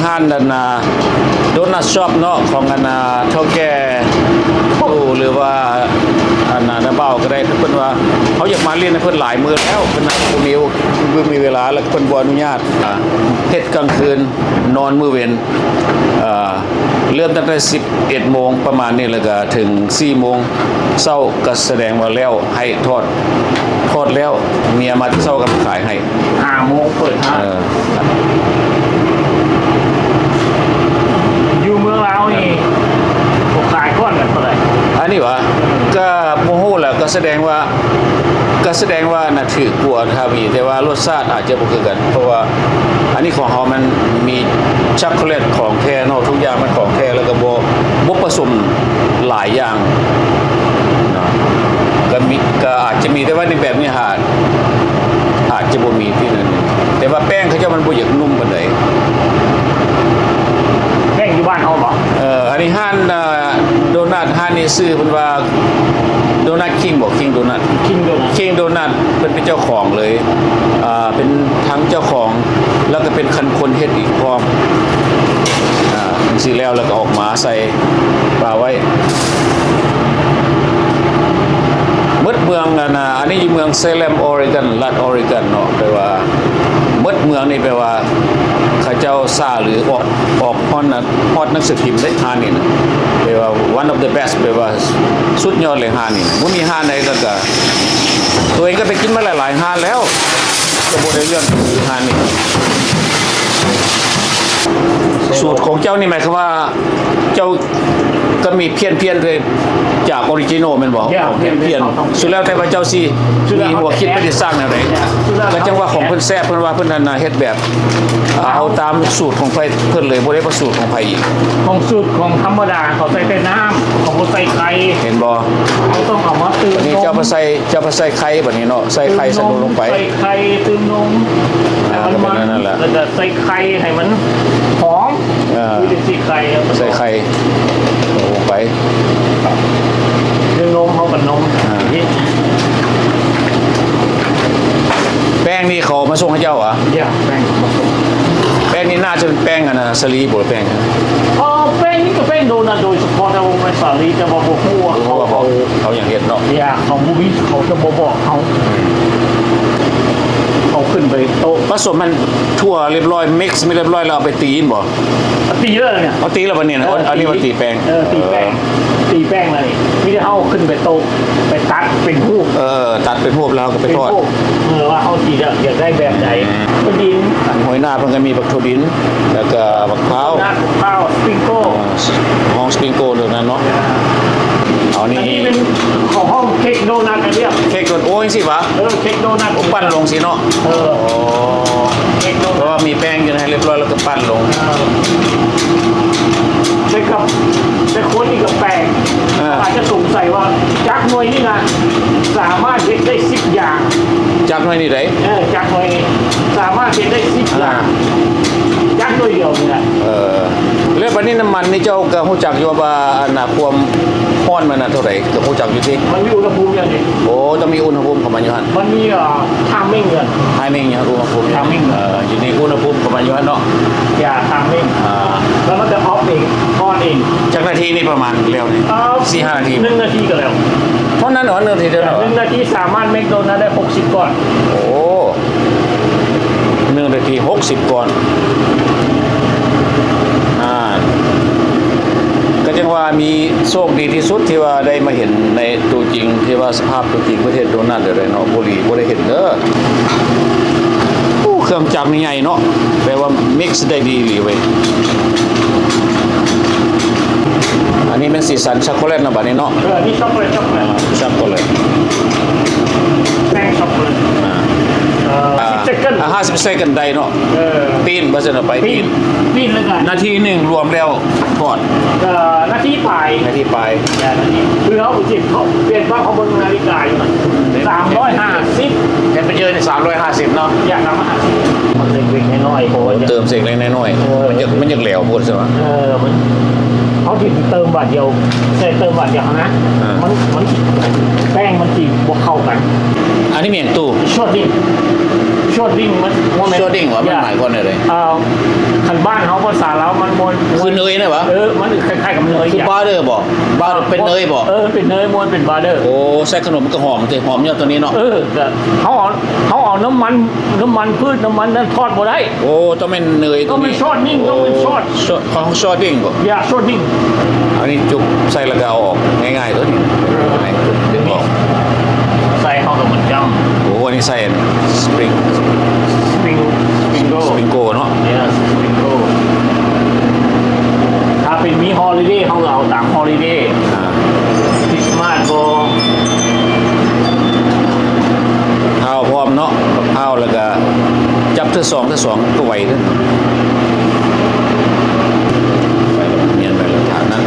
ห้านดันโดนัทช็อปเนาะของอันเท่าแก่ตู้หรือว่าอันน้าเบาก็ได้เพิ่นว่าเขาอยากมาเรียนให้เพิ่นหลายมื้อแล้วเพิ่นมีเวลาแล้วเพิ่นบ่อนุญาตเฮ็ดกลางคืนนอนมื้อเว้นเริ่มตั้งแต่11 โมงประมาณนี้แล้วก็ถึง4 โมงเช้าก็แสดงว่าแล้วให้ทอดแล้วเมียมาที่เช้าก็ขายให้5 โมงเปิดห้างอยู่เมืองลาวนี่ผมขายก้อนกันเท่าไหร่อันนี้วะก็โมโหแหละก็แสดงว่าน่ะถือกลัวทาวีแต่ว่ารสชาติอาจจะบ่คือกันเพราะว่าอันนี้ของเฮามันมีช็อกโกแลตของแท้เนาะทุกอย่างมันของแท้แล้วก็บ่ผสมหลายอย่างเนาะก็อาจจะมีแต่ว่าในแบบนี้อาจจะบ่มีที่นั่นแต่ว่าแป้งเขาเจ้ามันบ่อยากนุ่มปานใดแป้งอยู่บ้านเฮาบ่อันนี้ห้านโดนัทห้านนี้ซื้อเพิ่นว่าโดนัทคิงบอกคิงโดนัทเพิ่นเป็นเจ้าของเลยเป็นทั้งเจ้าของแล้วก็เป็นคนเฮ็ดอีกพร้อมสิแล้วก็ออกมาใส่ปลาไว้มดเมืองอันนี้อยู่เมืองเซเลมออริกอนรัฐออริกอนเนาะแปลว่ามดเมืองนี่แปลว่าข้าเจ้าซาหรือออกฮอดหนังสือพิมพ์ได้ฮานี่นะแปลว่า one of the best แปลว่าสุดยอดเลยฮานี่บ่มีฮาไหนก็ตัวเองก็ไปกินมาหลายๆฮาแล้วก็บ่ได้เรื่องฮานี่สูตรของเจ้านี่หมายความว่าเจ้าก็มีเพี้ยนเลยจากออริจินอลแม่นบ่เพี้ยนสุดแล้วแต่ว่าเจ้าสิมีหัวคิดไปสร้างแนวใดก็จังว่าของเพิ่นแซ่บเพิ่นว่าเพิ่นเฮ็ดแบบเอาตามสูตรของไผเพิ่นเลยบ่ได้ประสูตรของไผอีกของสูตรของธรรมดาเขาใส่แต่น้ำเขาบ่ใส่ไข่เห็นบ่เขาต้องเอามาตื่นนี่เจ้าใส่ไข่บัดนี้เนาะใส่ไข่ใส่นมลงไปใส่ไข่ตื่นนมนั่นแหละแล้วก็ใส่ไข่ให้มันหอมคือสิไข่ใส่ไข่ลงไปตื่นนมเฮากับนมแป้งนี่เขามาส่งให้เจ้าเหรอแป้งมาส่งแป้งนี่น่าจะเป็นแป้งสลีบ่แป้งแป้งนี่ก็แป้งโดนัทโดยเฉพาะแต่ว่าไม่สาลีแต่ว่าบ่ฮู้ว่าเขาอย่างเฮ็ดเนาะเขาบ่มีเขาจะบ่บอกเขาขึ้นไปโต๊ะผสมมันทั่วเรียบร้อยมิกซ์ไม่เรียบร้อยแล้วเอาไปตีนบ่ตีเลยเนี่ยเอาตีแล้ววันนี้นะอันนี้มันตีแป้งตีแป้งเลยไม่ได้เอาขึ้นไปโต๊ะไปตัดเป็นรูปตัดเป็นรูปแล้วก็ไปทอดว่าเอาสีอยากได้แบบไหนก็ดินหอยนาเพิ่นก็มีบักถั่วดินแล้วก็บักพร้าวสปริงโก้ห้องสปริงโก้ตัวนั้นเนาะเอานี่เป็นของห้องเค้กโดนัทกันเรียกเค้กโดนัทโอ้ยสิวะเค้กโดนัทปั้นลงสิเนาะเค้กโดนัทเพราะว่ามีแป้งอยู่ให้เรียบร้อยแล้วก็ปั้นลงแต่คนนี่ก็แปลกอาจจะสงสัยว่าจักรหน่วยนี่นะสามารถเฮ็ดได้10 อย่างจักรหน่วยนี่ไดจักรหน่วยสามารถเฮ็ดได้10 อย่างจักรหน่วยเดียวนี่แหละแล้วบัดนี้น้ำมันนี่เจ้าก็ฮู้จักอยู่ว่าความร้อนมันเท่าไหร่ก็ฮู้จักอยู่ที่มันมีอุณหภูมิอย่างนี้ต้องมีอุณหภูมิของมันอยู่หั่นมันมีทามมิ่งกันอย่างอุณหภูมิอยู่ในอุณหภูมิของมันอยู่หั่นเนาะทามมิ่งแล้วมันจะออฟเองออนเองจักนาทีนี่ประมาณเร็วนี่4-5 นาที1 นาทีก็แล้วเพราะนั้นเหรอ1 นาทีเดียวเหรอ1 นาทีสามารถเมคโดนัทได้60 ก้อน1 นาที60 ก้อนก็จังว่ามีโชคดีที่สุดที่ว่าได้มาเห็นในตัวจริงที่ว่าสภาพตัวจริงประเทศโดนัทอะไรเนาะบ่ได้เห็นเด้อเครื่องจักรนี่ใหญ่เนาะแปลว่ามิกซ์ได้ดีเว้ยอันนี้เป็นสีสันช็อกโกแลตนะบัดนี้เนาะนี่ช็อกโกแลตแป้งช็อกโกแลต50 เซคันด์ได้เนาะปีนบ่ซั่นไปปีนแล้วกันนาทีนึงรวมแล้วก่อนนาทีปลายคือเขาจิตเขาเปลี่ยนว่าเขาบนนาฬิกาอยู่350แต่ไปเจอใน350เนาะอยากทำ50มันเล็กๆน้อยๆโหเติมเล็กๆน้อยๆมันยังเหลวพูดใช่มั้ยมันเขาที่เติมบาทเดียวใส่เติมบาทเดียวนะมันแป้งมันจีบวกเข้ากันอันนี้เมียงตู้ชดดิ้งมันชดดิ้งว่ามันหมายความอะไร คันบ้านเขาภาษาเรามันมวน คือเนยนะวะ มันคล้ายๆกับเนย คือบาร์เดอร์บอกบาร์เป็นเนยบอก เป็นเนยมวนเป็นบาร์เดอร์ โอ้ใส่ขนมก็หอมแต่หอมเนี่ยตัวนี้เนาะ แต่เขาเอาน้ำมันพืชน้ำมันนั้นทอดบ่ได้ โอ้ต้องเป็นเนย ต้องเป็นซอสนิ่งต้องเป็นซอส ของซอสดิ้งบอก อย่าซอสนิ่ง อันนี้จุกใส่แล้วก็เอาออกง่ายๆตัวนี้ง่ายๆจุกดึงออก ใส่เข้ากับมันจ โอ้อันนี้ใส่สปริง ำสปริงโก้ เนาะ เนี่ยสปริงโก้ถ้าเป็นมีฮอลิเดย์เขาเอาตามฮอลิเดย์ อ่า คริสต์มาสก็ ข้าวพร้อมเนาะกับข้าวแล้วก็จับเทื่อสองก็ไหวขึ้นเมียนไปแล้วฐานนั้น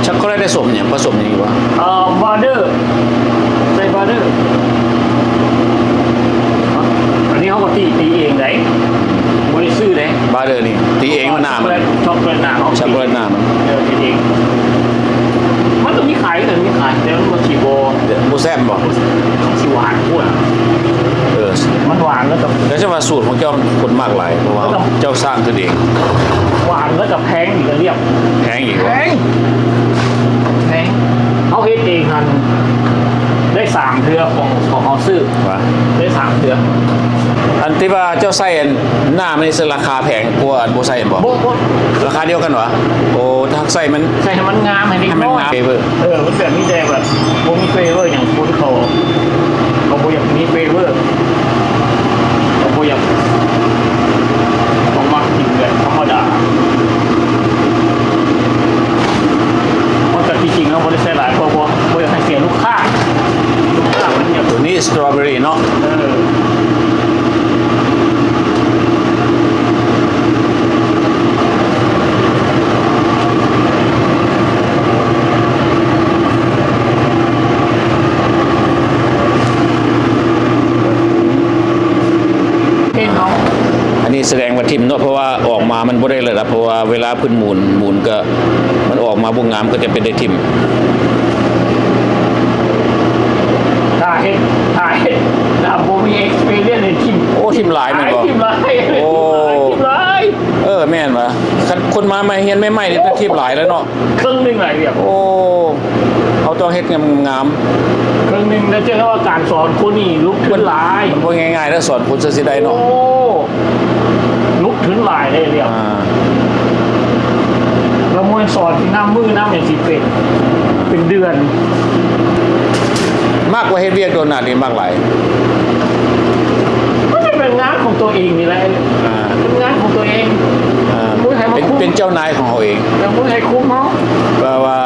ช็อกโกแลตได้สมอย่างผสมอย่างนี้วะ บาร์เดอร์ใส่บาร์เดอร์อันนี้เขาก็ตีเองไหนไม่ได้ซื้อเลย บาร์เดอร์นี่ตีเองมันหนามัน ช็อกโกแลตหนาเขา ช็อกโกแลตหนามัน ตีเองมันต้องมีขายแต่มีขายแต่มันฉีโบ บูแซมบอก ฉีหวานพูด เออ มันหวานแล้วกับ แล้วจะมาสูตรของเจ้าคนมากหลายเพราะว่าเจ้าสร้างขึ้นเอง หวานแล้วกับแพงอีกเรียบ แพงอีก แพ วะ งเขาเฮ็ดเองกันได้3เทือของเขาซื้อ วะ ได้3เทือ อันที่ว่าเจ้าไส้อันหน้ามันนี่ราคาแพงกว่าอันโบไส้บอก โบ๊ะ ราคาเดียวกันวะโอ้ถ้าไส้มัน ใส่ให้มันงามให้เด็ก ให้มัน น้อย งามเฟเวอร์ มันแบบนี้แต่แบบโบมีเฟเวอร์อย่างคนเขาโบอยากมีเฟเวอร์โบอยากของมักกินแบบธรรมดาแต่ที่จริงแล้วโบได้ใส่หลายเพราะโบอยากให้เสียลูกค้ามันเนี่ย ตัวนี้สตรอเบอรี่เนาะอันนี้แสดงว่าทิมเนาะเพราะว่าออกมามันบ่ได้เลยนะเพราะว่าเวลาพื้นหมุนก็มันออกมาบุงงามก็จะเป็นได้ทิม ถ้าเห็ดแต่โบมีเอ็กซ์เพรียนในทีม โอ้ทิมหลายแม่นบ่ ทีมหลาย โอ้ ทีมหลาย แม่นวะคนมาเฮียนไม่ไหม้นี่ก็ทิมหลายแล้วเนาะ ครึ่งหนึ่งหลายเดียว โอ้เขาต้องเฮ็ดงาม ครึ่งหนึ่งแล้วเจ้าว่าการสอนคนนี่ลุกขึ้นหลาย ๆบ่ง่ายๆแล้วสอนคนซะสิได้เนาะ โอ้ลุกขึ้นหลายเลยเดียว อ่า แล้วมวยสอนที่น้ำมือน้ำอย่างสิเป็นเดือน มากกว่าเฮ็ดเวียกโดนหน้านี่มากหลาย ก็จะเป็นงานของตัวเองนี่แหละ อ่า เป็นงานของตัวเอง มวยไทยมาคุ้ม เป็นเจ้านายของเขาเอง แต่มวยไทยคุ้มเขา แปลว่า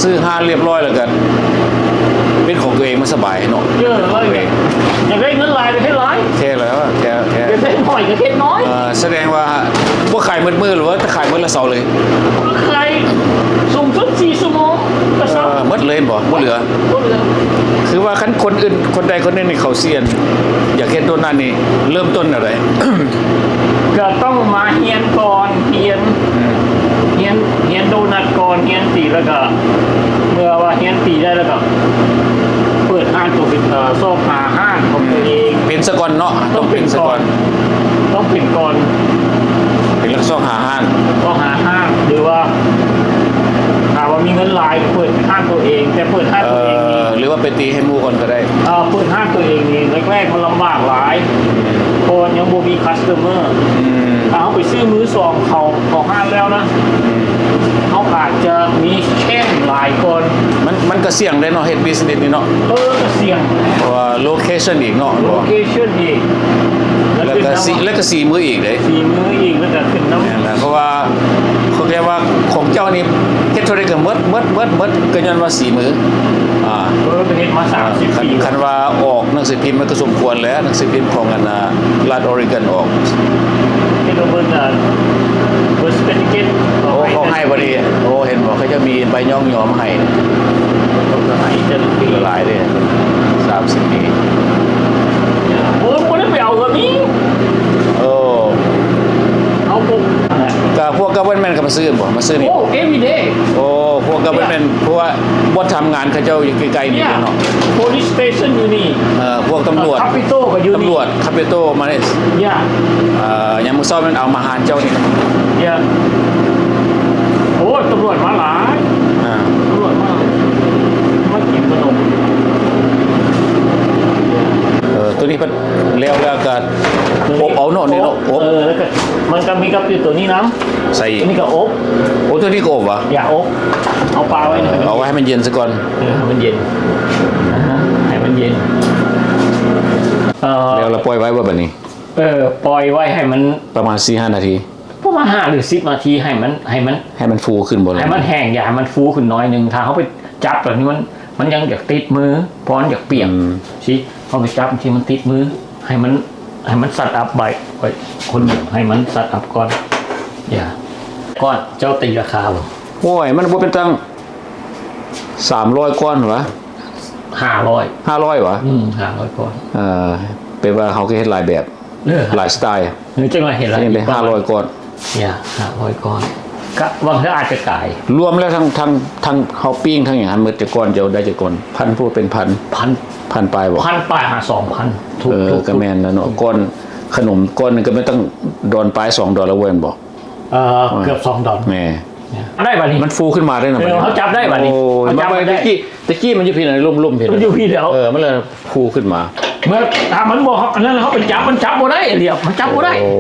ซื้อห้านเรียบร้อยแล้วกันเป็นของตัวเองมันสบายเนาะ เยอะเลยอยากได้เงินหลายก็ให้หลาย แค่แล้วอะแค่ อยากได้หน่อยก็ให้น้อย แสดงว่าพวกขายมืดๆหรือว่าถ้าขายมืดละเสาเลย ใครสูงสุด4 ชั่วโมงก็สัก มืดเลยบ่บ่เหลือ ก็เหลือ คือว่าคันคนอื่นคนใดคนหนึ่งนี่เขาเซียน อยากเฮ็ดโดนนั่นนี่เริ่มต้นอะไร ก็ต้องมาเฮียนก่อนเฮียนโดนัทก่อนเฮียนตีแล้วก็เมื่อว่าเฮียนตีได้แล้วก็เปิดห้างตัวเป็นโซฟาห้างของตัวเอง เป็นสะก่อนเนาะต้องเป็นสะก่อน ต้องเป็นก่อน เป็นลักษณะหาห้าน ต้องหาห้างหรือว่าหาว่ามีเงินหลายเปิดห้างตัวเอง แต่เปิดห้างตัวเองนี่ หรือว่าไปตีให้หมู่ก่อนก็ได้ เปิดห้างตัวเองนี่แรกๆมันลำบากหลายคนยังบ่มีคัสเตอร์ถ้าเขาไปซื้อมือสองเขาห้างแล้วนะเขาอาจจะมีแช่งหลายคน มันก็เสี่ยงได้เนาะเฮ็ดบิสเนสนี่เนาะ ก็เสี่ยง เพราะว่าโลเคชั่นอีกเนาะ โลเคชั่นอีก แล้วก็สีมืออีกเลย สีมืออีกแล้วก็ขึ้นน้ำ นั่นแหละเพราะว่าเขาเรียกว่าของเจ้านี่เฮ็ดเท่าไรก็เมดก็ย้อนว่าสีมือไปเห็นมา30 ปี คันว่าออกหนังสือพิมพ์มันก็สมควรแล้วหนังสือพิมพ์ของรัฐออริกอนออก ที่เราเบิ่งเบอร์สเปนเกต โอ้เขาให้พอดีโอ้เห็นบอกเขาจะมีใบย่องยอมให้ ก็ให้จะปี หลายเลย30 ปี โอ้ไม่ได้ไปเอาแบบนี้ โอ้ เอาปุ๊บ ก็พวกกัเวนแมนก็มาซื้อบ่มาซื้อนี่ โอ้ every day โอ้พวกกัเวนแมน นเพราะว่าบ่ทำงานเขาเจ้าอยู่ใกล้ๆนี่ เนี่ย เนาะ police station อยู่นี่ พวกตำรวจ คาปิโต้ก็อยู่นี่ ตำรวจคาปิโตมาเนี่ย ย่าย ามมื้อเช้ามันเอามาหารเจ้านี่ ย่าโอ้ตำรวจมาหลาย อ่า ตำรวจมากินขนม ตัวนี้เพิ่นแล้วก็อบเอาเนาะนี่เนาะอบ แล้วก็มันก็มีกับอยู่ตัวนี้นะ ใส่ ตัวนี้ก็อบ โอ้ตัวนี้ก็อบวะ อย่าอบเอาปลาไว้หน่อย เอาไว้ให้มันเย็นซะก่อน ให้มันเย็นให้มันเย็น แล้วเราปล่อยไว้ว่าแบบนี้ ปล่อยไว้ให้มัน ประมาณ 4-5 นาที ประมาณ5 หรือ 10 นาทีให้มันฟูขึ้นบ่เลย ให้มันแห้งอย่าให้มันฟูขึ้นน้อยหนึ่งถ้าเขาไปจับแบบนี้มันยังอยากติดมือเพราะมันอยากเปียกสิเขาไปจับบางทีมันติดมือให้มันสัตว์อัพใบไว้คนหนึ่งให้มันสัตว์อัพก่อนอย่าก้อนเจ้าตีราคาบ่ โอ้ยมันบ่เป็นตั้ง300ก้อนหรอ 500 500วะ 500ก้อน เป็นว่าเขาก็เฮ็ดหลายแบบหลายสไตล์ หรือจังหวะเห็นอะไร ยังได้500ก้อน อย่า500ก้อนก็บางทีอาจจะกาย รวมแล้วทั้งเฮาปิ้งทั้งอย่างนั้นมื้อจะก้อนเดียวได้จะก้อนพันพูดเป็นพัน พัน ปลายบ่ พันปลายหา2,000ถูก ก็แม่นแล้วเนาะก้อนขนมก้อนนึงก็ไม่ต้องดอนปลาย2ดอลลาร์เว้นบ่ เกือบ$2 แม่ ได้ป่ะนี่ มันฟูขึ้นมาได้นะ เขาจับได้ป่ะนี่ โอ้ย เขาจับ มัน ได้ ตะกี้มันอยู่พี่ไหนลุ่มๆพี่ มันอยู่พี่เดียว มันเลยฟูขึ้นมา เมื่อถ้ามันบอกอันนั้นเขาไปจับมันจับบ่ได้เดียวมันจับบ่ได้ โอ้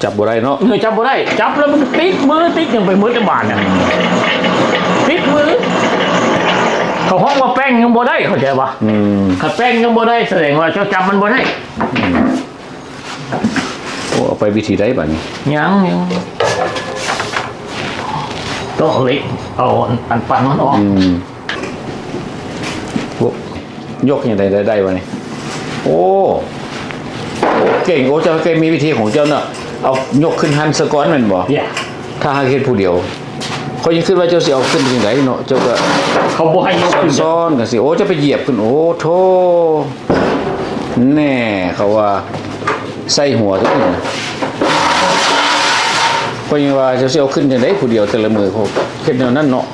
จับบ่ได้เนาะ จับบ่ได้จับแล้วมันติดมือติดยังไปมือจะบาดเนี่ยติดมือเขาห้องว่าแป้งยังบ่ได้เข้าใจปะถ้าแป้งยังบ่ได้แสดงว่าเจ้าจับมันบ่ได้ โอ้เอาไปวิธีใดบัดนี้ ยังต้องเอาเหล็กเอาอันปันมันออก พวกยกอย่างใดได้วะนี่โอ้เก่งโอ้เจ้าเก่งมีวิธีของเจ้าเนาะเอายกขึ้นหันสะก้อนแม่นบ่ เนี่ย ถ้าหาเฮ็ดผู้เดียวเขายังคิดว่าเจ้าสิเอาขึ้นจังไดเนาะเจ้าก็ เขาบ่ให้ยกขึ้น ซ้อนกันสิโอ้จะไปเหยียบขึ้นโอ้โธ่แน่เขาว่าใส่หัวทุกคนก็ยังว่าจะเอาขึ้นจังไดผู้เดียวแต่ละมือเขาเฮ็ดแนวนั้นเนาะ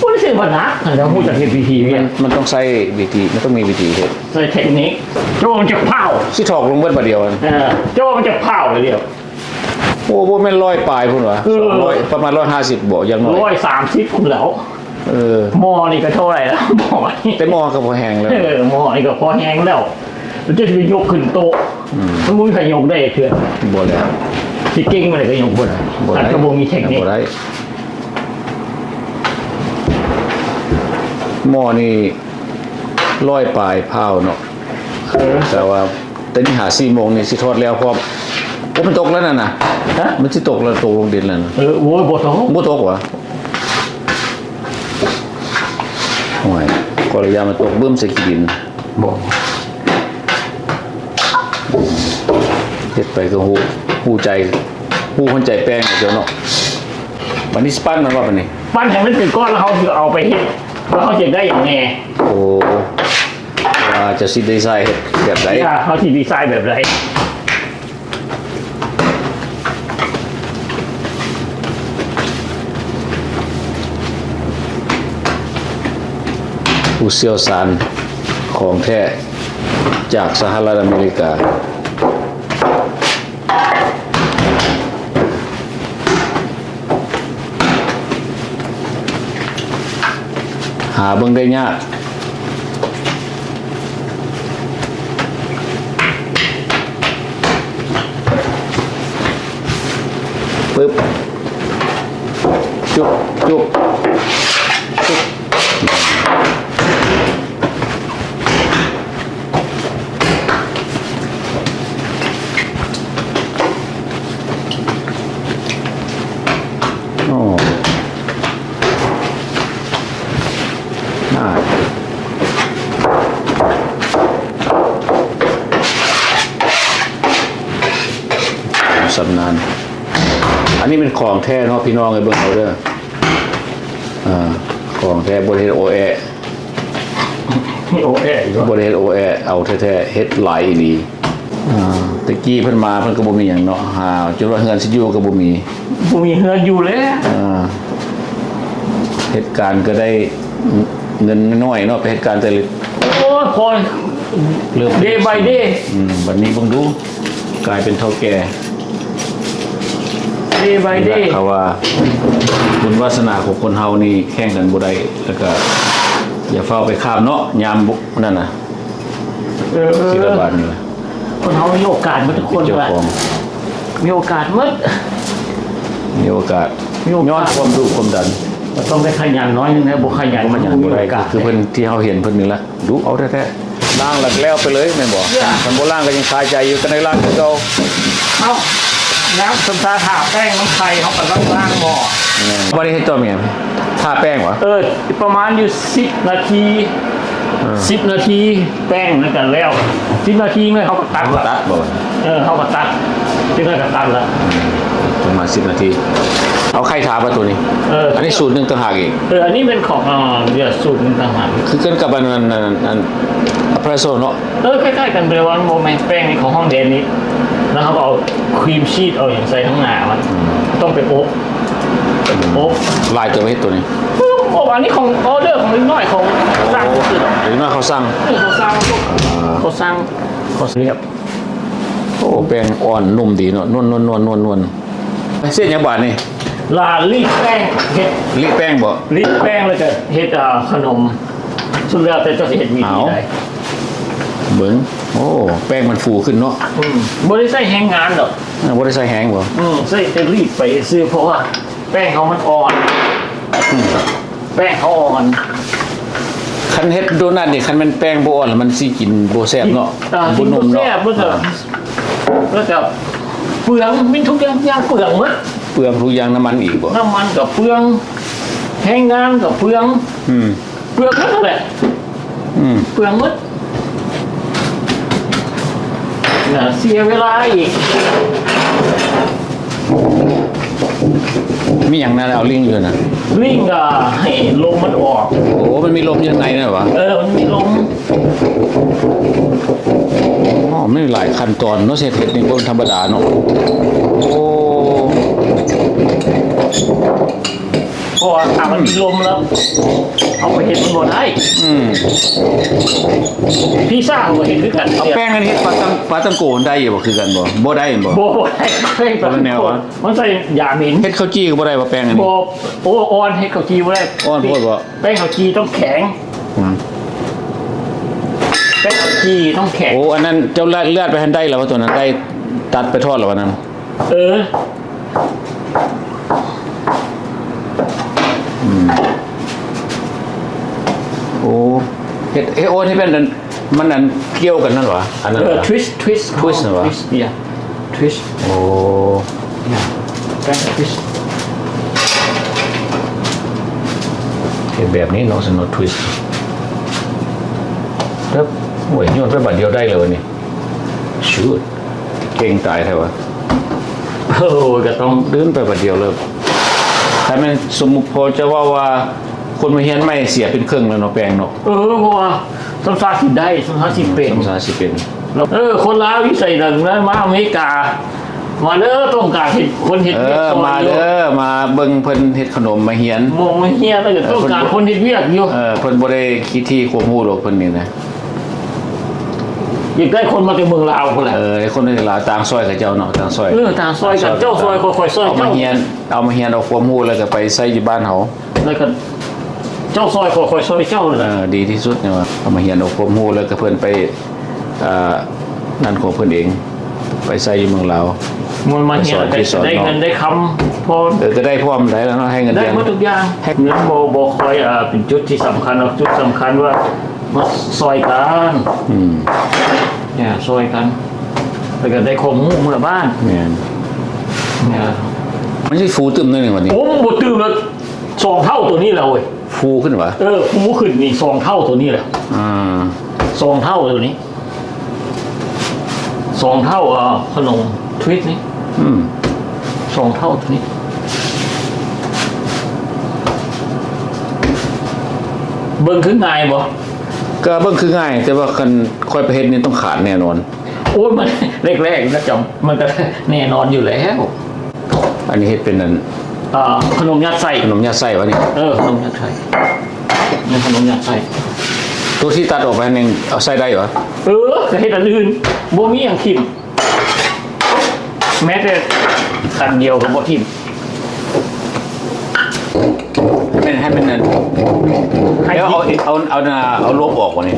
บ่ได้ใช่ปัญหาแล้วฮู้จักเฮ็ดวิธีเนี่ย มันต้องใช้วิธีมันต้องมีวิธีเฮ็ด ใส่เทคนิคโจ้มันจะเผา สิถอกลงเบิดบัดเดียวอะ โจ้มันจะเผาเลยเดียว โอ้บ่แม่น100ปลายพุ่นวะ200ประมาณ150บ่อย่างน้อย 130คุณแล้ว หม้อนี่ก็เท่าไหร่แล้วหม้อนี่ แต่หม้อก็บ่แห้งแล้ว หม้อนี่ก็พอแห้งแล้วมันจะไปยกขึ้นโต๊ะมันมุ้ยใครยกได้เถื่อน บ่แล้ว ที่เก่งมาเลยก็ยกบ่ได้อันกระบงมีเทคนิค บ่ได้หม้อนี่100ปลายพาวเนาะแต่ว่าแต่นี่หา4โมงนี่สิทอดแล้วพร้อมโอ้มันตกแล้วนั่นน่ะ ฮะ มันสิตกแล้วตกลงดินแล้วนะ โว้ยบ่ต้อง บ่ตกวะโอ้ยก็ระยะมันตกบึ้มใส่ขี้ดิน บ่ เฮ็ดไปก็ฮู้ใจฮู้คนใจแป้งเจ้าเนาะวันนี้สปั้นมันว่าบัดนี้ ปั้นให้มันเป็นก้อนแล้วเขาจะเอาไปเฮ็ดแล้วเขาจะได้อย่างแน่ โอ้ว่าจะสิดีไซน์เฮ็ดแบบใด เขาสิดีไซน์แบบไร ผู้เชี่ยวชาญของแท้จากสหรัฐอเมริกาหาเบิ่งได้ยากปึ๊บจุ๊บจุ๊บจุ๊บโอ้น่าสำนานอันนี้เป็นของแท้เนาะพี่น้องไอ้เบิ่งเอาเด้อของแท้บริเฮ็ดโอเอ นี่โอเอ๋อยู่ บริเฮ็ดโอเอเอาแท้ๆเฮ็ดหลายอีหลีตะกี้เพิ่นมาเพิ่นก็บ่มีหยังเนาะหาจนว่าเฮือนสิอยู่ก็บ่มี มีเฮือนอยู่แล้ว เหตุการณ์ก็ได้เงินน้อยเนาะไปเหตุการณ์แต่ละ โอ้ยพอ เริ่ม day by day วันนี้เบิ่งดูกลายเป็นเฒ่าแก่ day by day เขาว่าบุญวาสนาของคนเฮานี่แข่งกันบ่ได้แล้วก็อย่าเฝ้าไปข้ามเนาะยามบุนั่นน่ะศิลปะนี่ล่ะ คนเขามีโอกาสหมดทุกคน เจ้า แหละ ของ มีโอกาสหมด มีโอกาส มีโอกาส ย้อนความดุความดัน แต่ต้องได้ขยันน้อยนึงนะบ่ขยันมัน อย่าง มี บ่ โอ ได้ กาส คือเพิ่นที่เฮาเห็นเพิ่นนี่ล่ะดูเอาแท้ๆล้างหลักแล้วไปเลยแม่นบ่คันบ่ล้างก็ยังคาใจอยู่กันในล้างคือเก่า เอ้าน้ำสมชาถาแป้งน้ำไข่เขาก็ต้องล้างหม้อ บ่ได้เฮ็ดตัวเมียทาแป้งวะ ประมาณอยู่10 นาที10 นาทีแป้งนั่นกันแล้ว10 นาทีเมื่อเขาก็ตัดละ ตัดบ่ เขาก็ตัดที่นั่นก็ตัดละ ประมาณ10 นาทีเอาไข่ทาประตูนี้อันนี้สูตรหนึงต่างหากอีก อันนี้เป็นของเดี๋ยวสูตรหนึงต่างหาก คือกันกับอันอะเพรสโซ่เนาะ คล้ายๆกันเลยว่าโมเมนต์แป้งนี่ของห้องเดนนี้แล้วเขาก็เอาครีมชีสเอาอย่างใส่ทั้งหน้ามันต้องไปอบอบ ลายตัวเฮ็ดตัวนี้ โอ้อันนี้ของออเดอร์ของนิดหน่อยของสร้างก็คือ เดี๋ยวนี้เขาสั่ง เขาสร้างเขาสร้างเขาเรียบ โอ้แป้งอ่อนนุ่มดีเนาะนวลเส้นยังบาทนี่ ลาลีดแป้งเห็ด รีดแป้งบ่ ลีดแป้งแล้วก็เห็ดขนมสุดแล้วแต่เจะเห็ดมีดีได้ เบิ่งโอ้แป้งมันฟูขึ้นเนาะ บริใส่แห้งงานหรอก บ่ได้ใส่แห้งบ่ ใส่แต่รีดไปซื้อเพราะว่าแป้งเขามันอ่อนแป้งเขาอ่อน คันเฮ็ดโดนัทนี่คันมันแป้งบ่อ่อนแล้วมันสิกินบ่แซ่บเนาะ กิน นุ่ บุ ม แซ่ เนาะ บแล้วก็เปลืองมีทุกอย่างเปลืองหมด เปลืองทุกอย่างน้ำมันอีกบ่ น้ำมันกับเปลืองแห้งงานกับเปลือง อืม เปลืองหมดนั่นแหละ เปลืองหมดน่ะเสียเวลาอีก มีหยังนั่นเอาลิงอยู่น่ะ ลิงก็ให้ลมมันออก โอ้มันมีลมอยู่ในนั่นวะ มันมีลม อ๋อไม่มีหลายขั้นตอนเนาะเศรษฐกิจนี่บ่ธรรมดาเนาะโอ้ เพราะว่าถ้ามันมีลมแล้ว เอาไปเห็นมันบ่ได้ พี่สร้างบ่เห็นด้วยกัน เอาแป้งอันนี้ปลาตังโกนได้อยู่บ่คือกันบ่ได้บ่ บ่ได้แป้ง คนละแนววะ มันใส่ยาเหม็น เฮ็ดข้าวจี้ก็บ่ได้บ่แป้งอันนี้ บ่อ่อนให้ข้าวจีบ่ได้ อ่อนโพดบ่ แป้งข้าวจีต้องแข็ง อืม แป้งข้าวจีต้องแข็ง โอ้อันนั้นเจ้าเลือดไปทันได้แล้วว่าตัวนั้นได้ตัดไปทอดแล้ววันนั้น โอ้เฮ็ดโอ้นี่เป็นอันมันอันเกี่ยวกันนั่นหรออันนั้นเหรอ twist Twist เหรอวะ yeah twist โอ้ yeah แป้ง twist เฮ็ดแบบนี้เนาะสนุกทวิสต์แล้วโอ้ยโยนไปบัดเดียวได้เลยวันนี้ชูดเก่งตายแท้วะ ก็ต้อง เดินไปบัดเดียวเลยถ้ามันสมมุติพอจะว่าคนมาเฮียนไม่เสียเป็นครึ่งแล้วเนาะแปลงเนาะ เพราะว่าสมชาติได้สมชาติเป็น สงสารสิเป็น คนลาววิสัยหนึ่งนะมาอเมริกา มาเด้อต้องการเห็นคนเห็นเวียกซอย มา อยู่ เด้อมาเบิ่งเพิ่นเฮ็ดขนมมาเฮียน มองมาเฮียแล้วก็ต้องการคนเห็นเวียกอยู่ เพิ่นบ่ได้คิดที่ควบฮู้ดอกเพิ่นนี่นะ อยากได้คนมาจากเมืองลาวคนแหละ ไอ้คนในลาวต่างซอยกับเจ้าเนาะต่างซอย ต่างซอยกันเจ้าซอยคอยๆซอย เอามา เจ้า เฮียนเอาความฮู้แล้วก็ไปใส่อยู่บ้านเฮา แล้วก็เจ้าซอยคอยๆซอยเจ้าเลย ดีที่สุดเนี่ยว่าเอามาเฮียนเอาความรู้แล้วก็เพิ่นไปนั่นของเพิ่นเอง ไปใส่อยู่เมืองลาว มันมาเฮียได้เงินได้คำพอ ก็ได้พร้อมได้แล้วเนาะให้เงิน ได้ เดือน หมดทุกอย่างเงินโบคอยเป็นจุดที่สำคัญจุดสำคัญว่ามาซอยกันเนี่ยซอยกันแล้วก็ได้ข้อมูลเมื่อบ้าน แม่น เนี่ย มันสิฟูตึมนึงวันนี้ โอ้หมดตื่นแล้ว2 เท่าตัวนี้แล้วเว้ย ฟูขึ้นวะ ฟูขึ้นนี่2 เท่าตัวนี้แหละ 2 เท่าตัวนี้2 เท่าขนมทวิตนี่2 เท่าตัวนี้เบิ่งขึ้นง่ายบ่ ก็เบิ่งคือง่าย แต่ว่าคันค่อยไปเฮ็ดนี่ต้องขาดแน่นอน โอ้ยมันแรกๆนะจอมมันก็แน่นอนอยู่แล้ว อันนี้เฮ็ดเป็นอัน ขนมยัดไส้ ขนมยัดไส้วะนี่ ขนมยัดไส้เนี่ยขนมยัดไส้ ตัวที่ตัดออกไปนึงเอาใส่ได้เหรอ จะเฮ็ดอันอื่นบ่มีอย่างทิ่มแม้แต่คันเดียวก็บ่ทิ่ม ให้มันนั่นแล้วเอาลบออกวะนี่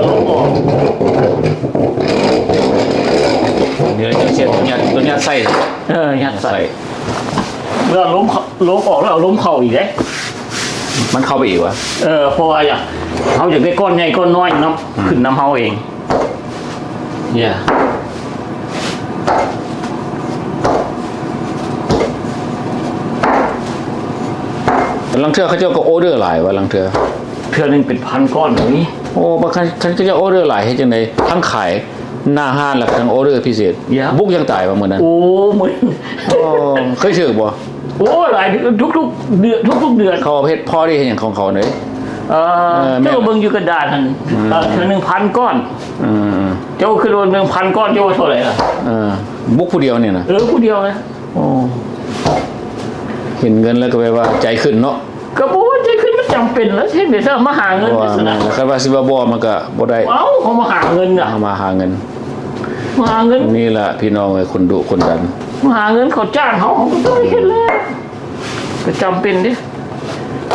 ลบออก เดี๋ยวจะเสียตัวยัดไส้ ยัดไส้เมื่อล้มออกแล้วเอาล้มเข่าอีกเด้ มันเข้าไปอีกวะ เพราะว่าเขาอยากได้ก้อนใหญ่ก้อนน้อยน้ำขึ้นน้ำเฮาเองเนี่ยลังเทือเขาเจ้าก็ออเดอร์หลายวะลังเทือ เทื่อนึงเป็นพันก้อนแบบนี้ โอ้บางครั้งฉันก็จะออเดอร์หลายให้จังไดทั้งขายหน้าห้านแล้วทั้งออเดอร์พิเศษบุกยังตายว่ามื้อนั้น มึง เคยถือบ่ หลายทุกเดือนทุกเดือน เขาเอาเพชรพ่อได้เห็นอย่างของเขาเนย เจ้าเบิ่งอยู่กระดาษหันเทื่อ1,000 ก้อนเจ้าคือโดน1,000 ก้อนเจ้าเท่าไหร่ล่ะบุกผู้เดียวเนี่ยนะผู้เดียวนะ โอ้เห็นเงินแล้วก็แปลว่าใจขึ้นเนาะก็บอกว่าใจขึ้นมันจำเป็นแล้วใช่ไหมถ้ามาหาเงิน แล้วก็ว่าสิบ่มันก็บ่ได้เขามาหาเงินอ่ะมาหาเงินนี่แหละพี่น้องไอ้คนดุคนดันมาหาเงินเขาจ้างเขาก็ต้องเห็นแล้วก็จำเป็นดิ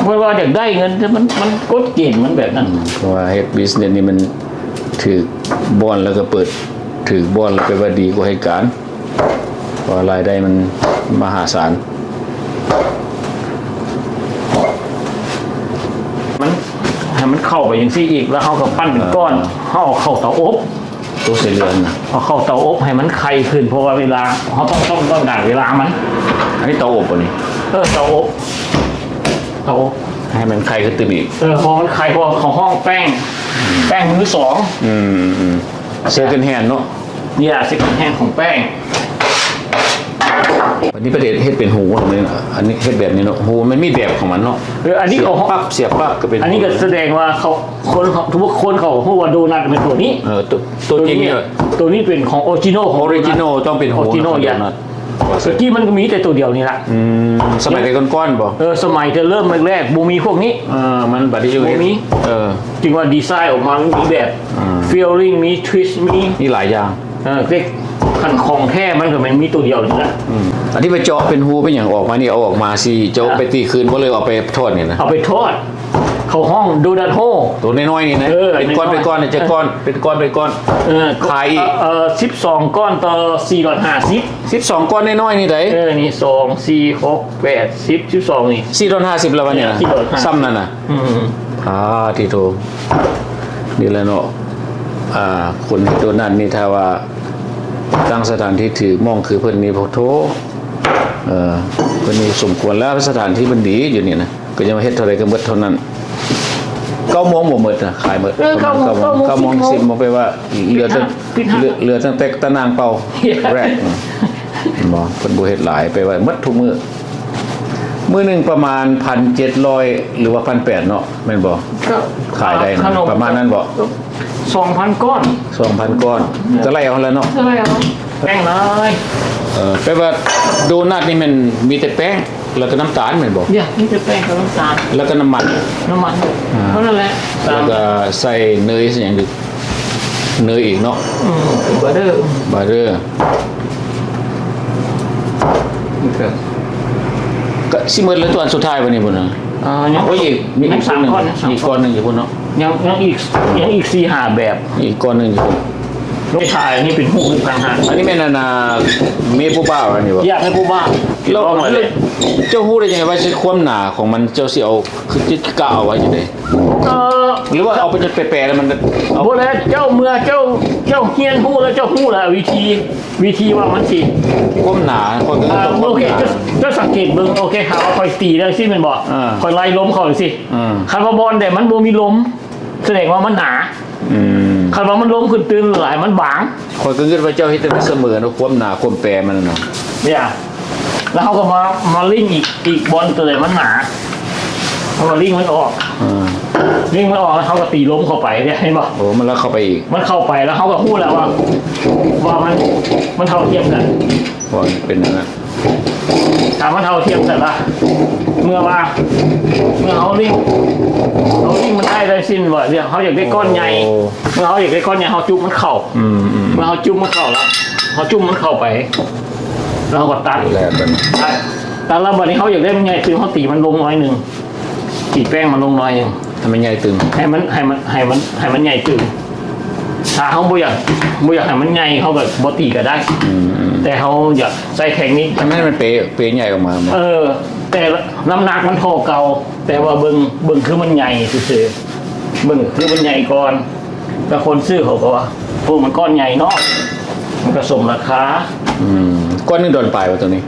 เมื่อว่าอยากได้เงินแต่มันกดเกณฑ์มันแบบนั้นเพราะว่าเฮ็ดบิสเนสนี่มันถือบอนแล้วก็เปิดถือบอนแล้วไปว่าดีกว่าให้การเพราะรายได้มันมหาศาลให้มันเข้าไปอย่างซี่อีกแล้วเขาก็ปั้นเป็นก้อนเขาเข้าเตาอบตัวเสียเรือนนะพอเข้าเตาอบให้มันไข่ขึ้นเพราะว่าเวลาเขาต้องด่าเวลามันอันนี้เตาอบป่ะนี่เตาอบให้มันไข่ขึ้นตื่นอีกพอมันไข่พอเขาห้องแป้งมือสองเสื้อกันแฮนเนาะเนี่ยเสื้อกันแฮนของแป้งอันนี้ประเด็นเฮ็ดเป็นหูตรงนี้นะอันนี้เฮ็ดแบบนี้เนาะหูมันมีแบบของมันเนาะอันนี้เขาปั๊บเสียบปั๊บก็เป็นอันนี้ก็แสดงว่าเขาทุกคนเขาพูดว่าโดนัทเป็นตัวนี้ตัวจริงเนี่ยตัวนี้เป็นของออริจินอลต้องเป็นออริจินอลอย่างนั้นสกี้มันก็มีแต่ตัวเดียวนี่แหละสมัยก้อนๆบ่สมัยจะเริ่มแรกบูมีพวกนี้มันบัดนี้อยู่บูมีจริงว่าดีไซน์ออกมามีแบบฟีลลิ่งมีทวิสต์มีหลายอย่างเด็กขันของแท้มันก็มันมีตัวเดียวนี่แหละอันที่ไปเจาะเป็นหูเป็นอย่างออกมานี่เอาออกมาสิเจาะไปตีคืนก็เลยเอาไปทอดเนี่ยนะเอาไปทอดเขาห้องดูดันโฮตัวน้อยๆนี่นะเป็นก้อนเนี่ยจะก้อนเป็นก้อนขาย12 ก้อนต่อ450 12 ก้อนน้อยๆนี่ได้นี่2 4 6 8 10 12นี่450แล้ววันนี้นะซ้ำนั่นน่ะที่โทนี่แหละเนาะคนตัวนั้นนี่ถ้าว่าตั้งสถานที่ถือมองคือเพิ่นนี่พอโทเพิ่นนี่สมควรแล้วสถานที่มันดีอยู่นี่นะก็จะมาเฮ็ดเท่าไรก็หมดเท่านั้น9 โมงบ่หมดนะขายหมด9 โมง10 โมงไปว่าเหลือตั้งแต่ตะนางเป่าแรกบ่เพิ่นบ่เฮ็ดหลายไปว่าหมดทุกมื้อนึงประมาณ 1,700 หรือว่า 1,800 เนาะแม่นบ่ขายได้นะประมาณนั้นบ่2,000 ก้อน 2,000 ก้อนจะไล่เอาแล้วเนาะจะไล่เอาแป้งเลยแปลว่าโดนัทนี่มันมีแต่แป้งแล้วก็น้ำตาลเหมือนบอกมีแต่แป้งกับน้ำตาลแล้วก็น้ำมันเพราะนั่นแหละแล้วก็ใส่เนยอย่างอื่นเนยอีกเนาะบาร์เดอร์ก็สิเมื่อแล้วตัวอันสุดท้ายวันนี้บุญเนาะยังโอ้ยมีอีก3 ก้อนอีกก้อนนึงอยู่บุญเนาะยังอีก4-5 แบบอีกก้อนนึงอยู่ลูกชายนี่เป็นหูต่างหากอันนี้แม่นาเมปูบ้าอันนี้บ่อยากให้ปูบ้าเราเจ้าหู้ได้ยังไงว่าใช้ความหนาของมันเจ้าสิเอาคือจะกะเอาไว้ยังไงหรือว่าเอาไปจะแปรๆแล้วมันเอาบ่แล้วเจ้าเมื่อเจ้าเฮียนหู้แล้วเจ้าหู้แล้ววิธีว่ามันสิความหนาคนก็ต้องโอเคเจ้าสังเกตเบิ่งโอเคหาว่าคอยตีแล้วสิแม่นบ่คอยไล่ล้มเขาสิคันว่าบอลแต่มันบ่มีล้มแสดงว่ามันหนาคันว่ามันล้มขึ้นตื่นหลายมันบางคนก็คิดว่าเจ้าเฮ็ดได้เสมอนะความหนาความแปรมันเนาะเนี่ยแล้วเขาก็มาลิงอีกบอลตัวไหนมันหนาเขาก็ลิงมันออกลิงมันออกแล้วเขาก็ตีล้มเข้าไปเนี่ยเห็นป่ะโอ้มันแล้วเข้าไปอีกมันเข้าไปแล้วเขาก็พูดแล้วว่ามันเท่าเทียมกันว่าเป็นอย่างนั้น ถามว่าเท่าเทียมแต่ละเมื่อเขาลิงมันได้สิ้นว่าเนี่ยเขาอยากได้ก้อนใหญ่เมื่อเขาอยากได้ก้อนใหญ่เขาจุ๊บมันเข่าเมื่อเขาจุ๊บมันเข่าแล้วเขาจุ๊บมันเข่าไปแล้วเขาก็ตัด แล้วกัน ตัดแล้ววันนี้เขาอยากได้มันใหญ่คือเขาตีมันลงน้อยหนึ่งตีแป้งมันลงน้อยหนึ่ง ทำไมใหญ่ตึง ให้มันใหญ่ตึงถ้าเขาบ่อยากให้มันใหญ่เขาก็บ่ตีก็ได้แต่เขาอยากใส่แข็งนิด ทำให้มันเปใหญ่ออกมา แต่น้ำหนักมันเท่าเก่าแต่ว่าเบิ่งคือมันใหญ่ซื่อๆเบิ่งคือมันใหญ่ก่อนแต่คนซื้อเขาก็ว่าพวกมันก้อนใหญ่เนาะมันก็สมราคา ก้อนนึงโดนปลายวะตัวนี้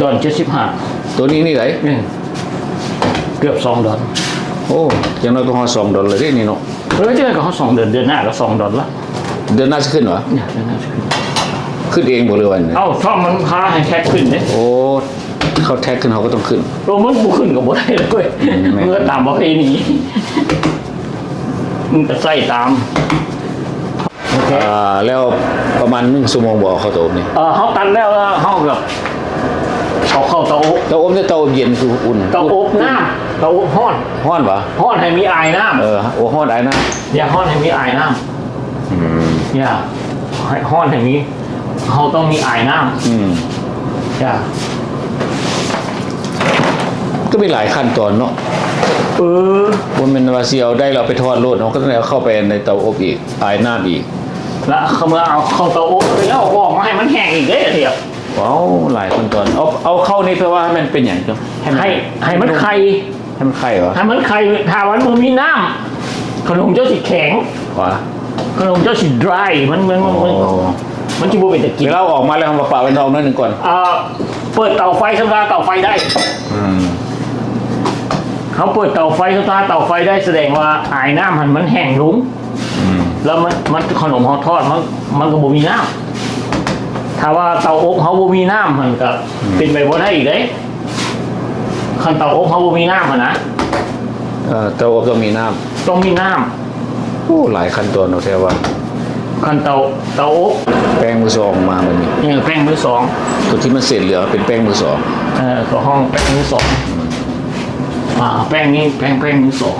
ดอน75ตัวนี้นี่ไหน เกือบ2 ดอล โอ้ยังน้อยต้อง$2เลยนี่เนาะ เจอกับเขา2 เดือนหน้าก็2 ดอลละ เดือนหน้าจะขึ้นเหรอ เนี่ยเดือนหน้าจะขึ้น ขึ้นเองบอกเลยวันนี้ ช่องมันพาให้แท็กขึ้นเนี่ย โอ้เขาแท็กขึ้นเขาก็ต้องขึ้น โรมันบุขึ้นกับบ่ได้เลยเว้ยเมื่อตามประเพณีมึงจะใส่ตามโอเค แล้วประมาณ1 ชั่วโมงบอกเขาตัวนี้ เขาตันแล้วเขาแบบเอาเข้าเตาอบ เตาอบเนี่ยเตาเย็นคืออุ่น เตาอบน้ำเตาอบห้อน ห้อนปะ ห้อนให้มีอายน้ โอ้ห้อนไอ้นะ ำอย่าห้อนให้มีอายน้ำอย่าให้ห้อนให้มีเขาต้องมีอายน้ำอย่า ก็มีหลายขั้นตอนเนาะ บนเป็นวาเซียวได้เราไปทอดโลดเขาก็ต้องเอาเข้าไปในเตาอบอีกอายน้ำอีก แล้วเมื่อเอาเข้าเตาอบไปแล้วออกมาให้มันแห้งอีกได้เถียบ ว้าวหลายขั้นตอนเอาเข้านี่แปลว่าให้มันเป็นอย่างจัง ให้มันไข่ ให้มันไข่วะ ถ้ามันไข่ถ้ามันมีน้ำขนมเจ้าสีแข็ง วะ ขนมเจ้าสี dry มันจะบูเป็นตะกิน เดี๋ยวเราออกมาแล้วทำมาปะเป็นทองนิดนึงก่อน เปิดเตาไฟสตาร์ทเตาไฟได้เขาเปิดเตาไฟสตาร์ทเตาไฟได้แสดงว่าอายน้ำมันแห้งลุ้งแล้วมันขนมเขาทอดมันก็บ่มีน้ำถ้าว่าเตาอบเขาบ่มีน้ำมันก็เป็นไปบ่ได้อีกเลยคันเตาอบเขาบ่มีน้ำนะ เตาอบต้องมีน้ ต้องมีน้ ำโอ้หลายขั้นตอนเราแท้ว่า ำคันเตาอบ แป้งมือสองมามันนี่ เนี่ยแป้งมือสอง ตัวที่มันเสร็จเหลือเป็นแป้งมือสอง ก็ห้องแป้งมือสองแป้งนี้แป้งมือสอง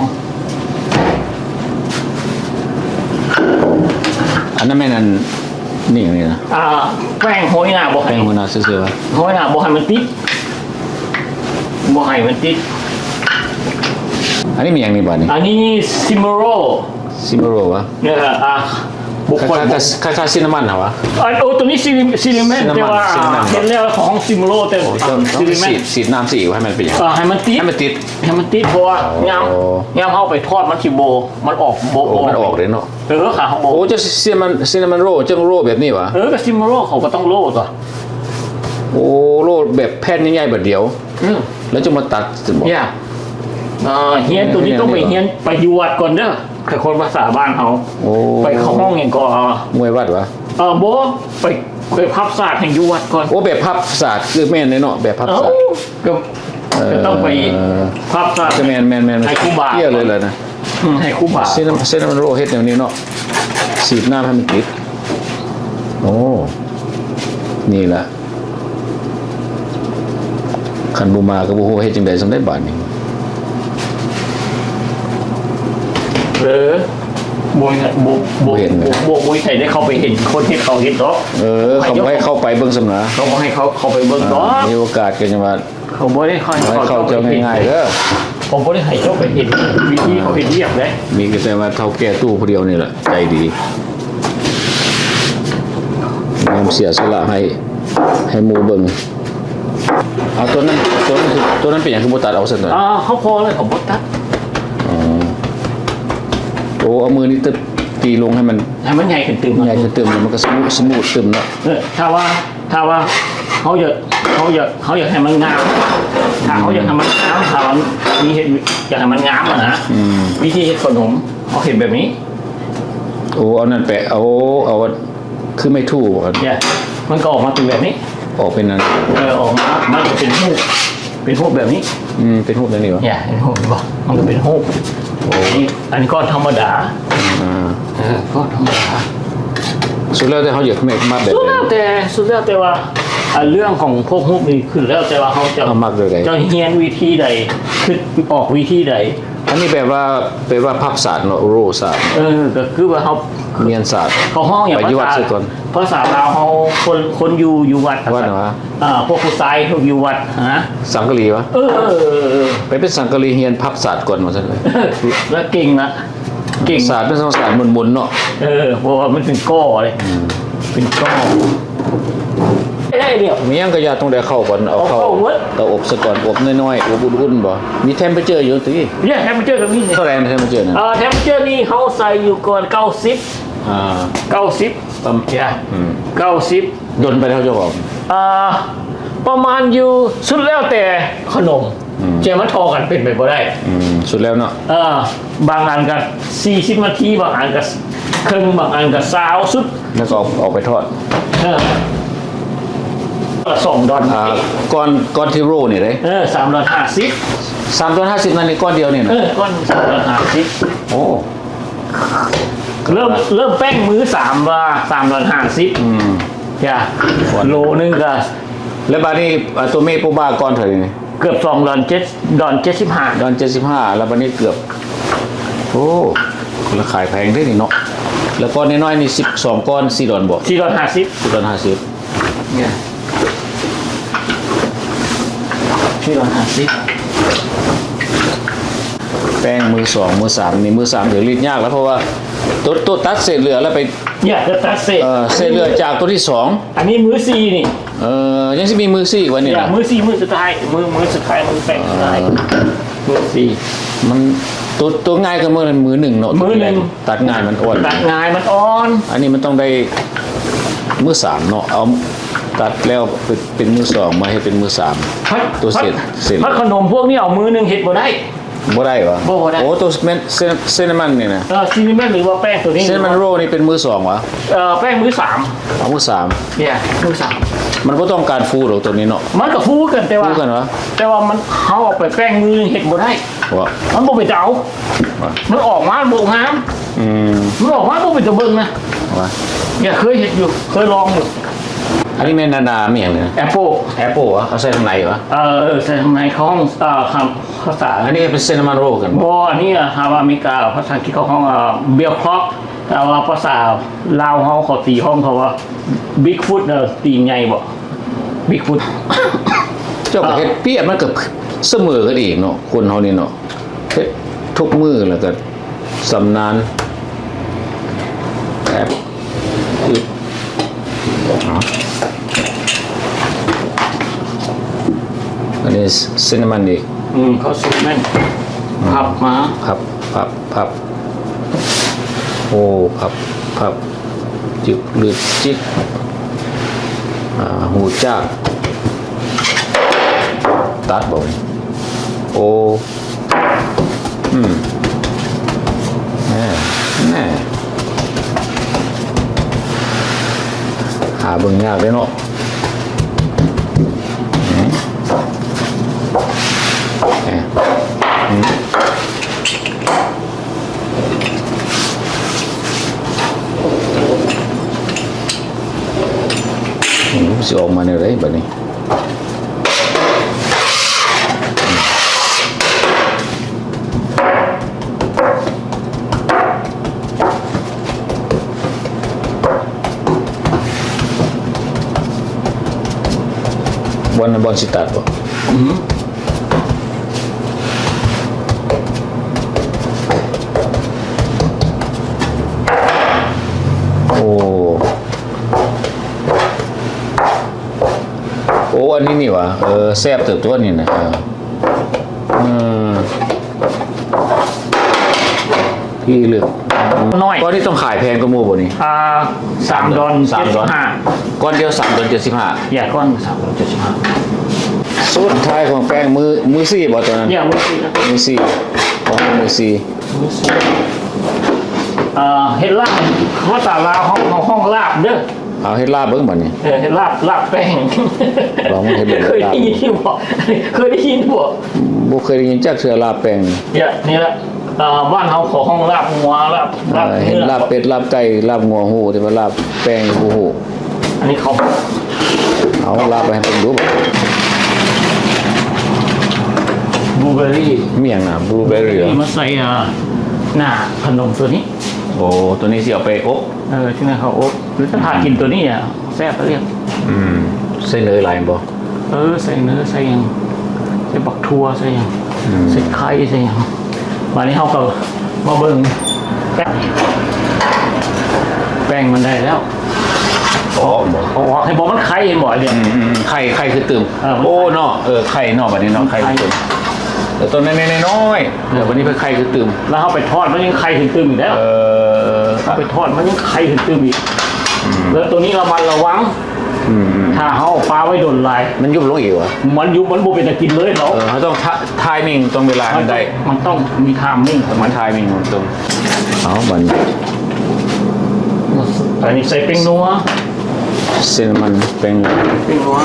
อันนั้นแม่นั่นนี่อย่างนี้นะ แป้งโหยหน้าบ่ให้ แป้งหัวหน้าเสื้อ โหยหน้าบ่ให้มันติดบ่ให้มันติด อันนี้มีอย่างนี้บ้านี่ อันนี้ซิมโร ซิมโรวะ เนี่ยบุคคล คล้ายๆซินนามอนเหรอวะ ตัวนี้ซิลิเมนแต่ว่าเห็นแล้วของซิมโรแต่ ต้อง ซิลิเมน สีน้ำสีให้มันเป็นอย่าง ให้มันติด ให้มันติด เพราะว่ายามเข้าไปทอดมันสิโบมันออกโบ โอ้มันออกเลยเนาะ ขาของโบ โอ้จะซินนามอนโรจะโรแบบนี้วะ กับซิมโรเขาก็ต้องโลตัว โอ้โรแบบแผ่นใหญ่ๆแบบเดียวแล้วจะมาตัดสิบอก เนี่ยเฮียนตัวนี้ต้องไปเฮียนไปอยู่วัดก่อนเด้อคือคนภาษาบ้านเขา โอ้ ไปเข้าห้องอย่างก่อน มวยวัดวะ โบไปพับศาสตร์แห่งอยู่วัดก่อน โอ้แบบพับศาสตร์คือแม่นเลยเนาะแบบพับศาสตร์ ก็ต้องไปพับศาสตร์ ก็แม่น ให้ครูบา เที่ยวเลยนะ ให้ครูบา เส้นมันโรเฮ็ดอย่างนี้เนาะสีดน้ำให้มันติดโอ้นี่แหละคันบูมากับบูโฮเฮ็ดจังได๋สำได้บาทนี่ บวยไทยได้เข้าไปเห็นคนที่เขาเห็นเนาะ เขาบ่ให้เข้าไปเบิ่งสำนา เขาบอกให้เขาไปเบิ่งเนาะ มีโอกาสก็จะมา เขาบ่ได้ค่อย ให้เข้าเจ้าง่ายๆเด้อ ผมบ่ได้ให้เขาไปเห็นวิธีเขาเห็นเรียบเลย มีแต่ว่าเฒ่าแก่ตู้ผู้เดียวนี่แหละใจดียอมเสียสละให้หมู่เบิ่งเอาตัวนั้นเป็นหยังคือบ่ตัดเอาซั่นน่ะ เขาพอเลยเขาบ่ตัด โอ้เอามือนี่ตึบตีลงให้มัน ใหญ่ขึ้นตึม ใหญ่จะตึมมันก็สมูทตึมเนาะ ถ้าว่าเขาอยากให้มันงามถ้าเขาอยากให้มันงามถ้ามันมีเห็ดอยากให้มันงามนะวิธีเห็ดขนมเขาเห็นแบบนี้ โอ้เอานั่นแปะเอาคือไม่ทู่บ่ครับ เนี่ยมันก็ออกมาเป็นแบบนี้ ออกเป็นนั้น ออกมามันก็เป็นหูปแบบนี้ เป็นรูปแบบนี้วะ เนี่ยเป็นหูปบ่มันก็เป็นหูปอันนี้ก็ธรรมดาก็ธรรมดา สุดแล้วแต่เขาอยากเมคมาแบบ สุดแล้วแต่ว่า เรื่องของพวกฮุบนี่ขึ้นแล้วแต่ว่าเขาจะ เอามักเลยใด จะเฮียนวิธีใดคือออกวิธีใด อันนี้แบบว่าพักศาสตร์เนาะโรศาสตร์ ก็คือว่าเขา เมียนศาสตร์ เขาห้องอย่าง ไปอยู่วัดซะก่อน ภาษาลาวเขาคนอยู่วัด วัดเหรอวะ พวกผู้ชายเขาอยู่วัดฮะ สังกะรีวะไปเป็นสังกะรีเฮียนพักศาสตร์ก่อนมาซะเลย แล้วเก่งนะเก่ง ศาสตร์เป็นศาสตร์มุนๆเนาะ เพราะว่ามันเป็นก้อเลยเป็นก้อได้เดียว มียังกระยาตรงใดเข้าก่อนเอาเข้า เอาเข้าเว้ย เตาอบซะก่อนอบน้อยๆอบอุ่นๆบ่มีเทมเปอเจอร์อยู่ติ เนี่ยแทมเปอร์เจอร์กับนี่เนี่ย เท่าไหร่เทมเปอเจอร์น่ะ แทมเปอร์เจอร์นี่เขาใส่อยู่ก่อน90 อ่า 90เนี่ย อืม 90 ดนไปแล้วเจ้าของ ประมาณอยู่สุดแล้วแต่ขนมเจมันทอกันเป็นไปบ่ได้ สุดแล้วเนาะ บางอันก็40 นาทีบางอันก็ครึ่งบางอันก็สาวสุด แล้วก็เอาไปทอด 2 ดอล ก้อนที่โรนี่เด้ 350 350นั่นนี่ก้อนเดียวนี่นะ ก้อน350 โอ้ เริ่มแป้งมื้อ3ว่า350จ้ะโลนึงก็ แล้วบาดนี้ตัวเมฆปูบ้าก้อนเท่าไหร่นี่ เกือบ2 ดอน75 ดอน75แล้วบาดนี้เกือบโอ้ราคาแพงได้นี่เนาะแล้วก้อนน้อยๆนี่12ก้อน4ดอนบ่ 4 ดอน 4ดอน50 50เนี่ย4 ดอน 50 แป้งมือ2มือ3นี่มือ3เดี๋ยวรีดยากแล้วเพราะว่าตัวตัดเศษเหลือแล้วไป เนี่ยจะตัดเศษ เศษเหลือจากตัวที่2 อันนี้มื้อ4นี่ ยังสิมีมือ4อีกวันนี้ เนี่ย นะ มื้อ4มื้อสุดท้ายมื้อสุดท้ายมื้อแป้งสุดท้ายมื้อ4 มันตัวง่ายก็มือ1เนาะ มือหนึ่ง ตัดง่ายมันอ่อน ตัดงายมันอ่อน อันนี้มันต้องได้มือ3เนาะเอาตัดแล้วเป็นมือ2มาให้เป็นมือ3ตัวเศษ พัดขนมพวกนี้เอามือหนึงเฮ็ดบ่ได้ บ่ได้วะ บ่ได้ โอ้ตัวเซนมันนี่นะ ซีนิเมนหรือว่าแป้งตัวนี้ เซนมันโรนี่เป็นมือ2วะ แป้งมือ3 เอามือ3เนี่ยมือ3มันบ่ต้องการฟูหรอกตัวนี้เนาะ มันก็ฟูกันแต่ว่า ฟูกันวะ แต่ว่ามันเขาเอาไปแป้งมือหนึ่งเฮ็ดบ่ได้ วะ มันบ่เป็นเจ้ามันออกมาบ่งาม อืม มันออกมาบ่เป็นตะเบิ่งนะ วะ เนี่ยเคยเฮ็ดอยู่เคยลองอยู่ อันนี้แม่นาไม่อย่างเลยนะ แอปเปิล แอปเปิลวะเอาใส่ข้างในวะ ใส่ข้างในเขาห้องคำภาษา อันนี้เป็นเซนมันโรกัน บ่อันนี้ฮาวาอเมริกาภาษาอังกฤษเขาห้องเบียร์คล็อกแต่ว่าภาษาลาวเขาตีห้องเขาว่าบิ๊กฟุตตีใหญ่บ่บิ๊กฟุต เจ้าก็เฮ็ดเปียกมันก็เสมอกันอีกเนาะคนเฮานี่เนาะเฮ็ดทุกมือแล้วก็สำนานแอบอึดเอาอันนี้เซนมันอีก เขาสุดแม่นพับมา พับโอ้พับจิกหรือจิกหูจ้ากตัดบ่โอ้แน่หาเบิ่งยากเลยเนาะสิออกมาในไรแบบนี้บอลสิตัดบ่โอ้อันนี้นี่วะแซ่บเติบตัวนี่นะพี่เลือก น้อย ก้อนที่ต้องขายแพงก็มูบ่นี่3 ดอน 3 ดอนก้อนเดียว3 ดอน75อย่าก้อน3 ดอน 75 สุดท้ายของแป้งมือ4บ่ตอนนั้น อย่ามือ4นะ มือ4ของมือ4เฮ็ดลาบภาษาลาวห้องลาบเด้อ เอาเฮ็ดลาบเบิ่งบัดนี้ เฮ็ดลาบแป้ง ลองเฮ็ดลาบ เคยได้ยินบ่เคยได้ยินบ่ บ่เคยได้ยินจักเทื่อลาบแป้ง เนี่ยนี่แหละบ้านเฮาขอห้องลาบงัวลาบ เห็นลาบเป็ดลาบไก่ลาบงัวหูแต่ว่าลาบแป้งบ่ฮู้ อันนี้เขา เอาลาบไปให้ผมดูบ่ บลูเบอร์รี่ เมี่ยงนะบลูเบอร์รี่ มาใส่หน้าขนมตัวนี้ โอ้ตัวนี้สิเอาไปอบ ที่นั่นเขาอบหรือถ้าทานกินตัวนี้แซ่บเรียก ใส่เนยลายบ่ ใส่เนื้อใส่ยังใส่บักทั่วใส่ยังใส่ไข่ใส่ยังวันนี้เขาก็มาเบิ่งแป้งมันได้แล้ว อ๋อบ่ ให้บอกมันไข่เห็นบ่อยเดียว ไข่คือตื่ม มัน โอ้เนาะไข่เนาะบัดนี้เนาะไข่คือตื่มแต่ตัวน้อยๆเดี๋ยววันนี้เป็นไข่คือตื่ม แล้วเขาไปทอดมันยังไข่ถึงตึมอีกแล้วเขาไปทอดมันยังไข่ถึงตึมอีกแล้วตัวนี้ระวังถ้าเขาปลาไว้โดนลาย มันยุบลงอีกวะ มันยุบมันโบเป็นตะกินเลยเนาะ เขาต้องทายมิ่งต้องเวลามันได้ มันต้องมีไทม์มิ่ง มันทายมิ่งมันตรงเอาบัน อันนี้ใส่ปิ้งนัว เซนมันเป็น ปิ้งนัว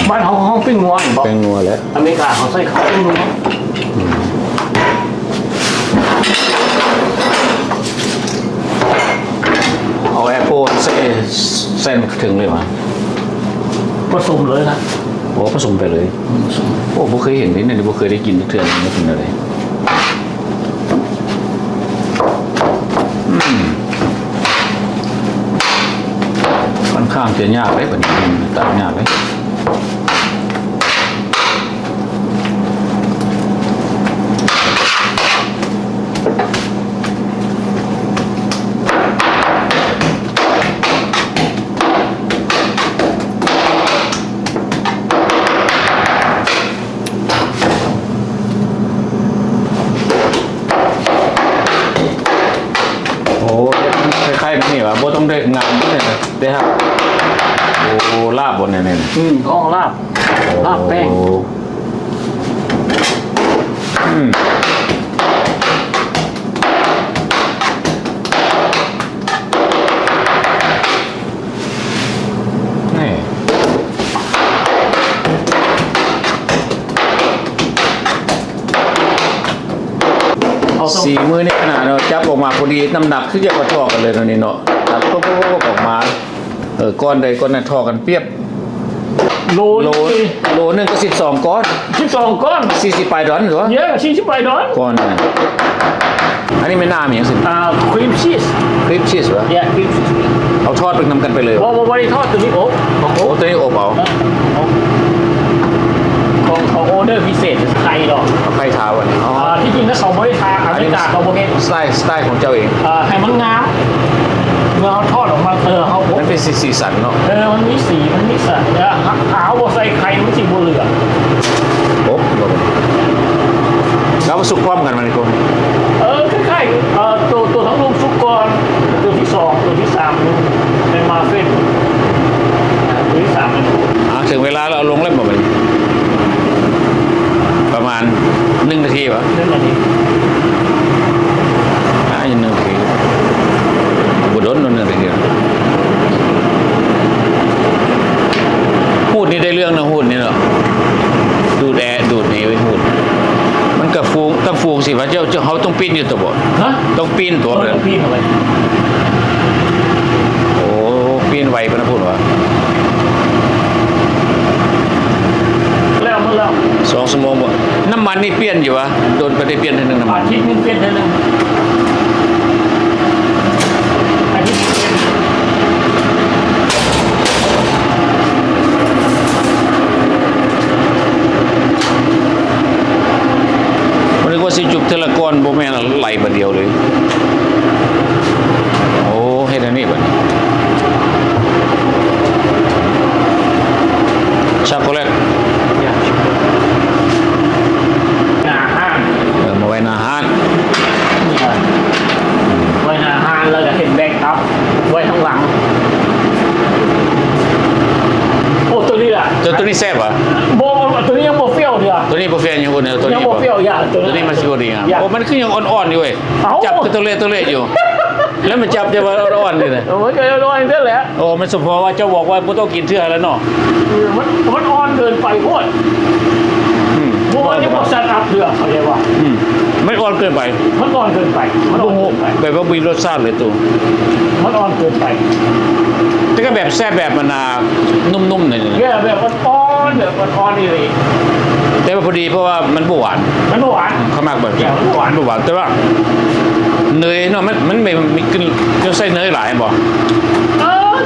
บ้านเขาห้องปิ้งนัวเห็นบอก เป็นนัวแล้ว อเมริกาเขาใส่ข้าวปิ้งนัว เอาแอปเปิลเส้นถึงเลยวะ ผสมเลยนะ โอ้ผสมไปเลยโอ้ผมเคยเห็นนี่เนี่ยผมเคยได้กินทุกเทือนไม่กินอะไรค่อนข้างจะยากเลยแบบนี้ตัดยากเลยโอ้คล้ายๆนี่วะโบต้องได้งานด้วยนะได้ครับโอ้ลาบบนเนี่ยเนี่ย ก็ลาบแป้ง นี่สีมือนี่ขนาดเราจับออกมาพอดีน้ำหนักคือจะกระทอกันเลยตอนนี้เนาะตัดปุ๊บออกมาก้อนใดก้อนนั้นทอกันเปียบ โล โลนึงก็12ก้อน 12 ก้อน 40ปลายดอนหรือวะ เยอะ40 ไปดอน ก้อนน่ะอันนี้ไม่น่ามีอย่างสิ ครีมชีส คลิปชีสวะ เนี่ยครีมชีส เอาทอดไปนำกันไปเลย พอมาบริทอดตัวนี้โอ้ โอ้ตัวนี้อบเอา ของออเดอร์พิเศษไทยหรอก เอาไข่เท้าวันนี้อ๋อ ที่จริงถ้าเขาไม่ได้ทาอเมริกาเขาบอกเอง สไตล์ของเจ้าเอง ให้มันงามเมื่อเขาทอดออกมาเขา มันเป็นสีสันเนาะ มันมีสีมันมีสันเนี่ยขาวบใส่ไข่มันสีบัวเหลือง โอ้แล้วมาสุกพร้อมกันมันเลยคุณ คล้ายๆตัวทั้งลูกซุกกรตัวที่2ตัวที่3เป็นมาเฟ่นตัวที่3เป็น ถึงเวลาเราลงเล่มหมดเลยประมาณ1 นาทีวะ เรื่องอะไรนี้ 1 นาทีบุดน1 นาทีหูดนี่ได้เรื่องนะหูดนี่เนาะดูดนี่ไว้หูดมันกับฟูงต้องฟูงสิว่าเจ้าเขาต้องปีนอยู่ตัวบ่ ฮะ ต้องปีนตัวเลย ต้องพี่เข้าไป โอ้ปีนไวปะนะพูดว่า แล้วมันแล้ว 2 ชั่วโมงบ่น้ำมันนี่เปลี่ยนอยู่วะโดนไปได้เปลี่ยนทีนึงน้ำมั อาน ทิตย์นึงเปลี่ยนเท่านึงอาทิตย์นึงเปลี่ยน มันนึกว่าสิจุบเทละก้อนบ่แม่นไหลบัดเดียวเลยโอ้เฮ็ดอันนี้บัดนี้ช็อกโกแลต หน้าห้าง มาไว้หน้าห้าน นี่ครับไว้หน้าห้างแล้วก็เห็นแบกอัพไว้ข้างหลังโอ้ตัวนี้ล่ะ ตัวนี้แซ่บอ่ะ โบตัวนี้ยังโบเฟี้ยวเดียว ตัวนี้บ่เฟียนอยู่คนเดียวตัว ยัง นี้ โบเฟี้ยวอย่า ตัวนี้มันสิบ่ดีอ่ะโอ้มันคือยังอ่อนๆอยู่เว้ย เอ้า จับตัวเล็กอยู่ แล้วมันจับจะว่าอ่อนๆนี่แหละ โอ้ยเกินร้อยนั่นแหละ โอ้มันสมพอว่าเจ้าบอกว่าบ่ต้องกินเทื่อแล้วเนาะ มันอ่อนเกินไปโคตรโบยังโบซันอัพเดือเขาเรียกว่า มันอ่อนเกิน เกินไป มันอ่อนเกินไปมันอ่ โอ้ อน โห เกินไป แบบว่ามีรสชาติเลยตัว มันอ่อนเกินไป แต่ก็แบบแซ่บแบบมันนุ่มๆหน่อย แบบมันอ่อนแบบมันอ่อนนี่เลย แต่ว่าพอดีเพราะว่ามันบ่หวาน มันหวาน เขามากแบบ แบบมันหวาน บ่หวานแต่ว่าเนยเนาะมันไม่มีกลิ่นจะใส่เนยหลายบ่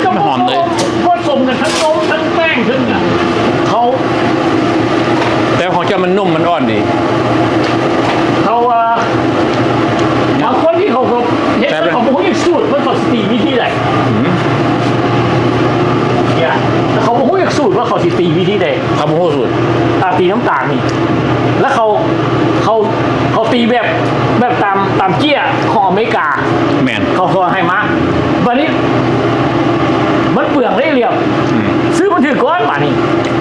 ก็ มันหอมเลย ผสมกันทั้งนมทั้งแป้งทั้งอ่ะเขา แต่ของเจ้ามันนุ่มมันอ่อนดี บางคนที่เขาเห็นแล้วเขาบอกว่าอย่างสูตรมันเขาสตีวิธีไหนเนี่ยแต่เขาบอกว่าอย่างสูตรว่าเขาสตีวิธีไหน คาโบโฮสูตร ตีน้ำตาลนี่แล้วเขาตีแบบตามเจี้ยของอเมริกา แมน เขาให้มาวันนี้มันเปลืองได้เรียบซื้อมันถือก้อนมานี่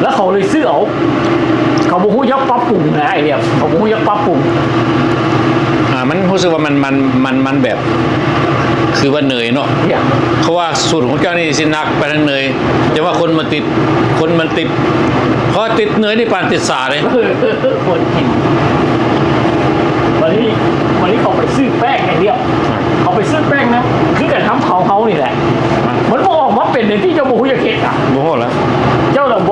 แล้วเขาเลยซื้อเอาเขาบอกว่ายักปรับปรุงนะไอเรียบเขาบอกว่ายักปรับปรุง มันรู้สึกว่ามันแบบ คือว่าเนยเนาะ เนี่ย เขาว่าสูตรของเจ้านี่สินักไปทางเนยแต่ว่าคนมันติดเพราะติดเนยนี่ปานติดสาเลย คนกินวันนี้เขาไปซื้อแป้งไอเดียวเขาไปซื้อแป้งนะคือการทำเขานี่แหละมันออกมาเป็นในที่เจ้าบุญยาเขตอ่ะ โอ้โหแล้ว เจ้าน่ะโบ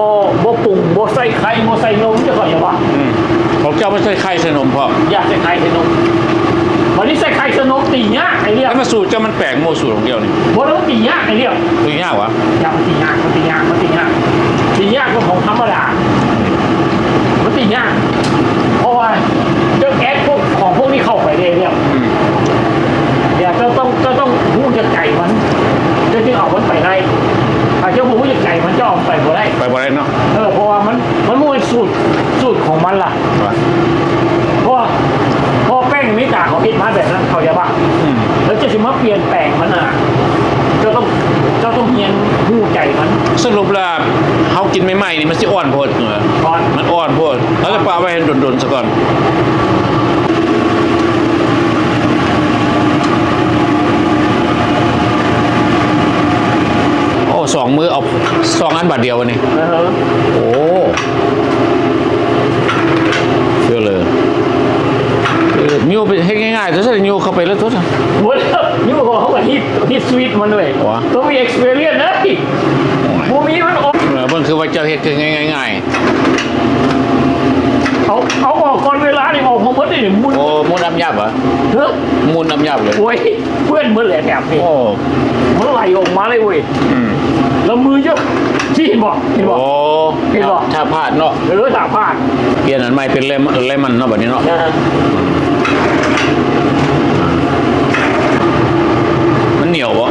ปรุงโบใส่ไข่โบใส่นมจะก่อนอย่าว่า ของเจ้าไม่ใช่ไข่ใส่นมพอ อยากใส่ไข่ใส่นมวันนี้ใส่ไข่ใส่นมตีเนี้ยไอเดียว แล้วมาสูตรเจ้ามันแปลกโมสูตรของเจ้านี่ โบต้องตีเนี้ยไอเดียว ตัวยากวะ อยากมันตียากตียากก็ของธรรมดามันตียากเพราะว่าเจ้าแก๊สพวกของพวกนี้เข้าไปเลยเนี่ยอยากจะต้องหูจะไก่มันจะจึงเอามันไปได้ถ้าเจ้าหูจะไก่มันจะเอาไปบ่ได้ ไปบ่ได้เนาะ เพราะว่ามันเป็นสูตรของมันล่ะเพราะแป้งอเมริกาเขาคิดมาแบบนั้นเขาจะว่าแล้วจะมาเปลี่ยนแปลงมันอ่ะเจ้าต้องเรียนหูใจมัน สรุปแล้วเขากินใหม่ๆนี่มันสิอ่อนโพดเหรอ ก่อน มันอ่อนโพดแล้วก็ปาไว้ให้โดนๆซะก่อนโอ้สองมือเอา2 อันบาทเดียววันนี้โอ้เชื่อเลยมิวไปให้ง่ายๆแต่ถ้ามิวเข้าไปแล้วทุกท่าน หมดแล้วนี่มันเขาฮิตสวีทมันเลยต้องมี experience นะบูมีมันออก เบิ่งคือว่าเจ้าเฮ็ดคือง่าย เอาออกก่อนเวลานี่ออกมาหมดเลยมุน ๆโอ้มูนน้ำยับเหรอ เฮ้ย มูนน้ำยับเลย โอ้ยเพื่อนเหมือนแหละแบบนี้ โอ้ มันไหลออกมาเลยเว้ยแล้วมือเยอะที่เห็นบอก โอ้ถ้าพลาดเนาะ สาพาด เปลี่ยนอันใหม่เป็นเลมอนเนาะแบบนี้เนาะ นะฮะ มันเหนียววะ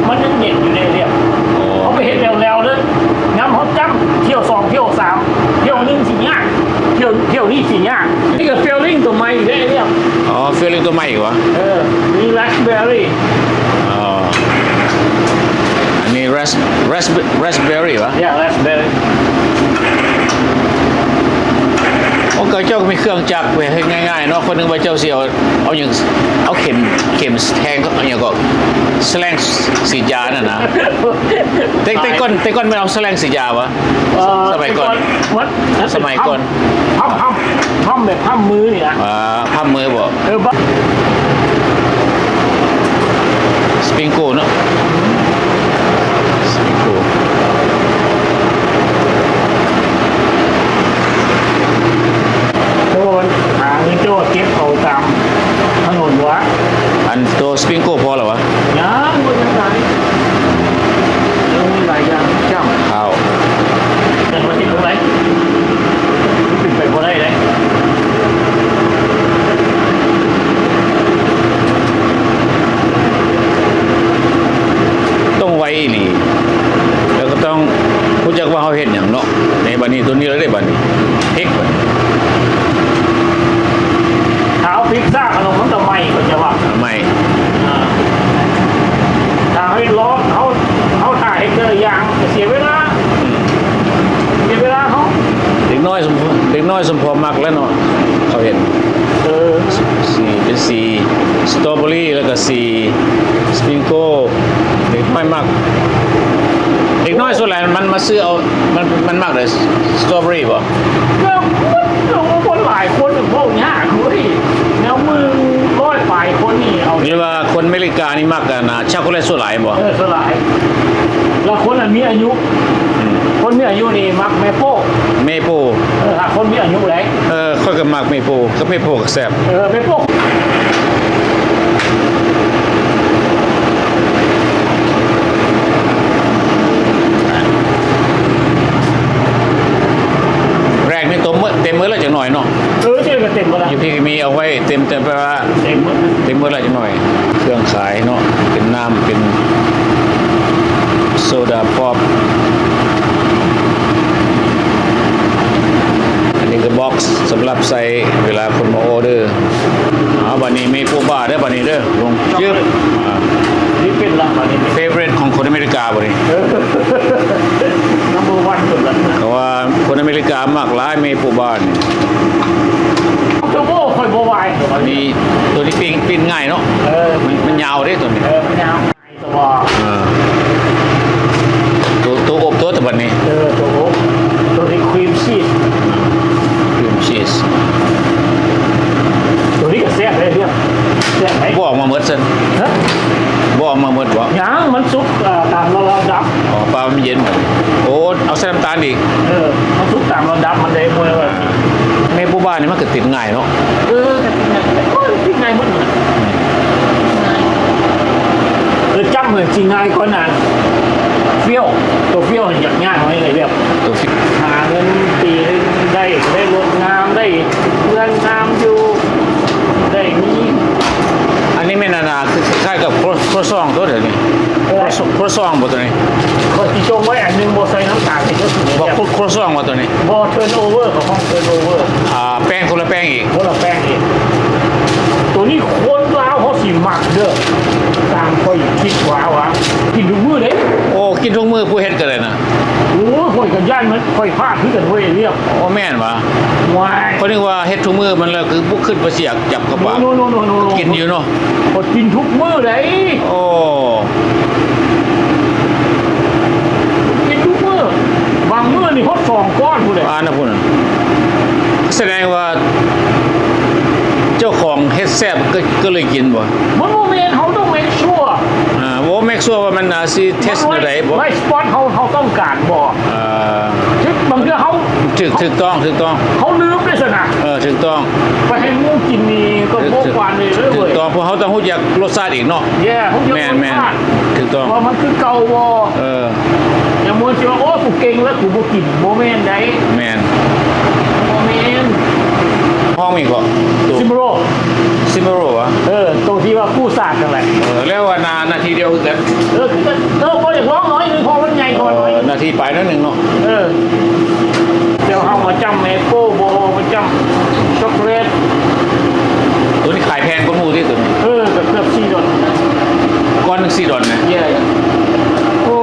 มันยังเด็ดอยู่ในเรียบ โอ้ เขาไปเห็นแล้วเลยน้ำเขาจ้ำเที่ยว2เที่ยว3เที่ยว1สี่ยากเที่ยวนี่สี่ยากนี่ก็เฟลลิ่งตัวใหม่อยู่ได้เรียบ อ๋อเฟลลิ่งตัวใหม่อีกวะ มีราสเบอร์รี่ อ๋ออันนี้raspberry วะ ราสเบอร์รี่ โอ้เจ้าก็มีเครื่องจักรไปให้ง่ายๆเนาะคนหนึงว่าเจ้าสิเอาอย่างเอาเข็มแทงก็อย่างก็แสลงสีดยาน่ะนะแต่ก้อนไม่เอาแสลงสีดยาวะสมัยก่อน สมัยก่อน พัมแบบพัมมือนี่นะ ผ้ามือบ่ บ้า สปริงโกเนาะสปริงโก โดนหาเงินโจ้เก็บเอาตามถนนวะ อันตัวสปริงโกพอเหรอวะ ยังยังไงยังมีหลายอย่างจ้ ข้าว ำแต่มาติดตรงไหนติดไปบ่ได้เลย ต้องไว้อีหลีแล้วก็ต้องรู้จักว่าเขาเห็นอย่างเนาะในบัดนี้ตัวนี้แล้วได้บัดนี้พริกบัดนี้ เท้าพิซซ่าขนมมันจะไหม้ก็จะว่า ไม่ ถ้าให้ล้อเขาถ่ายให้เจอย่างเสียเวลาเขา เด็กน้อยสมพอมักแล้วเนาะเขาเห็นสีเป็นสีสตรอเบอรี่แล้วก็สีสปริงโกเด็กไม่มักเด็กน้อยส่วนใหญ่มันมาซื้อเอามันมักเลยสตรอเบอรี่ป่ะ ก็คนหลายคนถึงพวกนี้เฮ้ย เลยส่วนหลายบ่ สลายแล้วคนมีอายุ คนมีอายุนี่มักแม่โป้ เมโป หากคนมีอายุไหน ค่อยก็มักเมโปก็เมโปก็แซ่บ แม่โป้ แรกนี่เต็มมื้อละจังหน่อยเนาะ เจ๊ก็เต็มหมดแล้ว อยู่พี่มีเอาไว้เต็มแปลว่า เต็มหมด เต็มมื้อละจังหน่อย เครื่องขายเนาะเป็นน้ำเป็นโซดาป๊อปอันนี้ก็บ็อกซ์สำหรับใส่เวลาคนมาออเดอร์บัดนี้มีปูบ้าเด้อบัดนี้เด้อลงยึบ นี่เป็นละมาเนี่ย เฟเวอร์ของคนอเมริกาบัดนี้ นัมเบอร์วันสุดละ เพราะว่าคนอเมริกามากหลายมีปูบ้าน ตัวโบ้คอยโบวาย ตัวนี้ปิ้งง่ายเนาะมันยาวเด้ตัวนี้ ไม่ยาวตัว ตัวอบตัวแต่บัดนี้ ตัวโบ้ตัวนี้ครีมชีส ครีมชีส ตัวนี้ก็แซ่บเลยเรื่องแซ่บไหม บ่ออกมาหมดซั่น ฮะ บ่ออกมาหมดบ่ ยังมันซุปตามระดับ อ๋อปลามันเย็นหมดโอ้เอาใส่น้ำตาลอีก มันซุปตามระดับมันเลยมวยว่า แม่ปูบ้านนี่มันก็ติดง่ายเนาะ ก็ที่ไงมันจำเหมือนจริงง่ายก็นานเฟี้ยวตัวเฟี้ยวอย่างง่ายไหมเลยแบบ ตัวฟิ หาเงินตีได้รถงามได้เงินงามอยู่ได้มี อันนี้ไม่นาคือคล้ายกับโครซองตัวเดี๋ยวนี้โครซองบ่ตัวนี้ คนที่จงไว้อันหนึ่งโบใส่น้ำตาลก็ถึง บอกโครซองบ่ตัวนี้ บอเทิร์นโอเวอร์กับห้องเทิร์นโอเวอร์ แป้งคนละแป้งอีก คนละแป้งเองตัวนี้คนลาวเขาสิหมักเด้อตามค่อยคิดว่ากินทุกมื้อเด้ โอ้กินทุกมื้อผู้เฮ็ดก็ได้นะ โอ้ค่อยกันย่านมันค่อยพลาดคือกันเว้ยเรียบ โอ้แม่นวะ วาย เขานึกว่าเฮ็ดทุกมื้อมันแล้วคือบุกขึ้นไปเสียกจับกระปาก โนกินอยู่เนาะ ก็กินทุกมื้อเลย โอ้ กินทุกมื้อบางมื้อนี่เขา2 ก้อนพูดเลย ว่านะพุ่นแสดงว่าเจ้าของเฮ็ดแซ่บก็เลยกินบ่ มันโมเมนเขาต้องเมคชัวร์ บ่แม็กซัวว่ามันสิเทสอยู่ไดบ่ ไม่สปอตเขาต้องการบอก บางทีเขา ถูกต้อง เขาลืมด้วยสินะ ถูกต้อง ไปให้งูกินนี่ก็โมกวานเลยเลย ถู เว้ ก ย ต้องเพราะเขาต้องรู้จักรสชาติอีกเนาะ แย่เขาเยอะ แม่น มาก ถูกต้อง ว่ามันคือเก่าวอ อย่างมัวเชื่อโอ้กูเก่งแล้วกูบ่กินโมเมนได้ แม่น โมเมน ห้องมีก็ตัว ซิมโร ซิมโรวะ ตรงที่ว่าผู้สาดกันแหละ แล้วว่านาทีเดียวคือกัน คือพออยากร้องน้อยนึงพอมันใหญ่ก่อนหน่อย นาทีไปนั่นหนึงเนาะ เดี๋ยวเอามาจำเมโก้โบมาจำช็อกโกแลต ตัวนี้ขายแพงกว่าหมู่ที่ตัวนี้ กับเกือบ4 ดอล ก้อนหนึง4 ดอลนะ แย่โอ้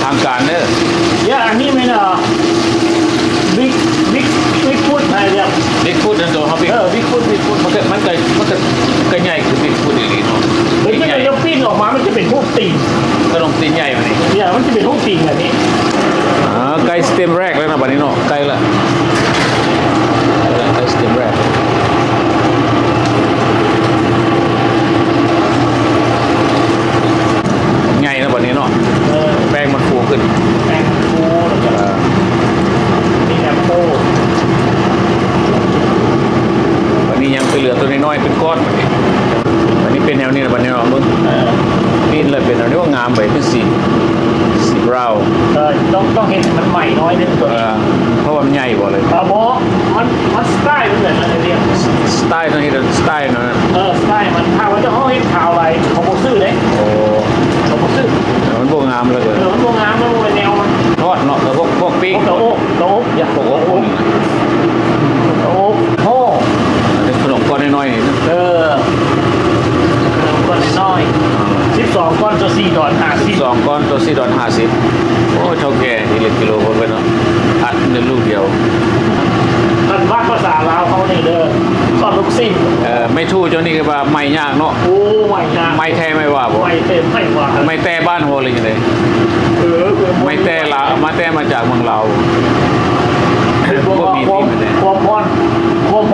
ทางการเด้อ แย่อันนี้ไม่น่ะบิ๊กฟุตอะไรเนี่ย บิ๊กฟูดนั่นตัวเขาบิ๊ก บิ๊กฟุตมันก็ใหญ่คือบิ๊กฟูดอีหลีเนาะ เดี๋ยวจะยกปิ้นออกมามันจะเป็นพวกตีน ขนมตีนใหญ่มานี่ เนี่ยมันจะเป็นพวกตีนแบบนี้ ใกล้สเต็มแรกแล้วนะบัดนี้เนาะใกล้ละใกล้สเต็มแรกใหญ่นะบัดนี้เนาะแป้งมันฟูขึ้น แตงโมแล้วก็มีแอปเปิ้ล วันนี้ยังไปเหลือตัวน้อยๆเป็นก้อนวันนี้เป็นแนวนี้นะบัดนี้เนาะมึงนี่เลยเป็นแนวนี้ว่างามไปเป็นสีบราวน์ ต้องเห็นมันใหม่น้อยนึงตัวนี้ เพราะว่ามันใหญ่กว่าเลย โบมันสไตล์มันเหมือนอะไรเนี่ย สไตล์ตัวนี้สไตล์เนาะ สไตล์มันถ้าว่าจะเขาเห็นข่าวอะไรเขาบอกซื้อเลย โอ้ เขาบอกซื้อ มันโบงามเลย มันโรงงานมันเป็นแนวมัน ทอดเนาะแล้วพวกปิ้ง โต๊ะโต๊ะอย่า พวกโอ๊ก โต๊ะโอ้ เป็นขนมก้อนน้อยๆนี่นะ ก้อนน้อย12 ก้อนจะ4 ดอล50 2 ก้อนตัว4 ดอล50โอ้เท่าแก่ที่เล็กกิโลคนไปเนาะอัดในลูกเดียว มันว่าภาษาลาวเขานี่เด้อก้อนลูกซิ่ง ไม่ทู่เจ้านี่ก็ว่าไม่ยากเนาะ โอ้ไม่ยาก ไม่แท้ไม่ว่าบ่ ไม่เต็มไม่ว่า ไม่แต่บ้านโฮเลยจังได๋ไม่แต่ลาวมาแต่มาจากเมืองลาว ความร้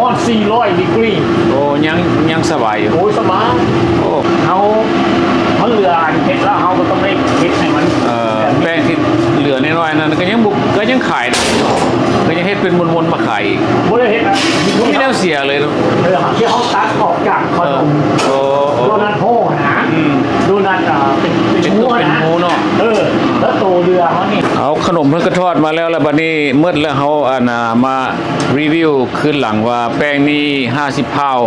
อน400 ดีกรี โอ้ยังสบายอยู่ โอ้ยสบาย โอ้ เขาเหลืออัน ว่าอันนั้นก็ยังขายนะก็ยังเฮ็ดเป็นมนๆมาขายอีก บ่ได้เห็นนะ ไม่ได้เสียเลยเนาะ ที่เขาตัดออกจากขนม โอ้ โดนัทโฮนะโดนัทเป็นหัวนะแล้วโตเรือเขานี่ เอาขนมเพิ่นก็ทอดมาแล้วบัดนี้เมื่อแล้วเฮามารีวิวคืนหลังว่าแป้งนี่50พาว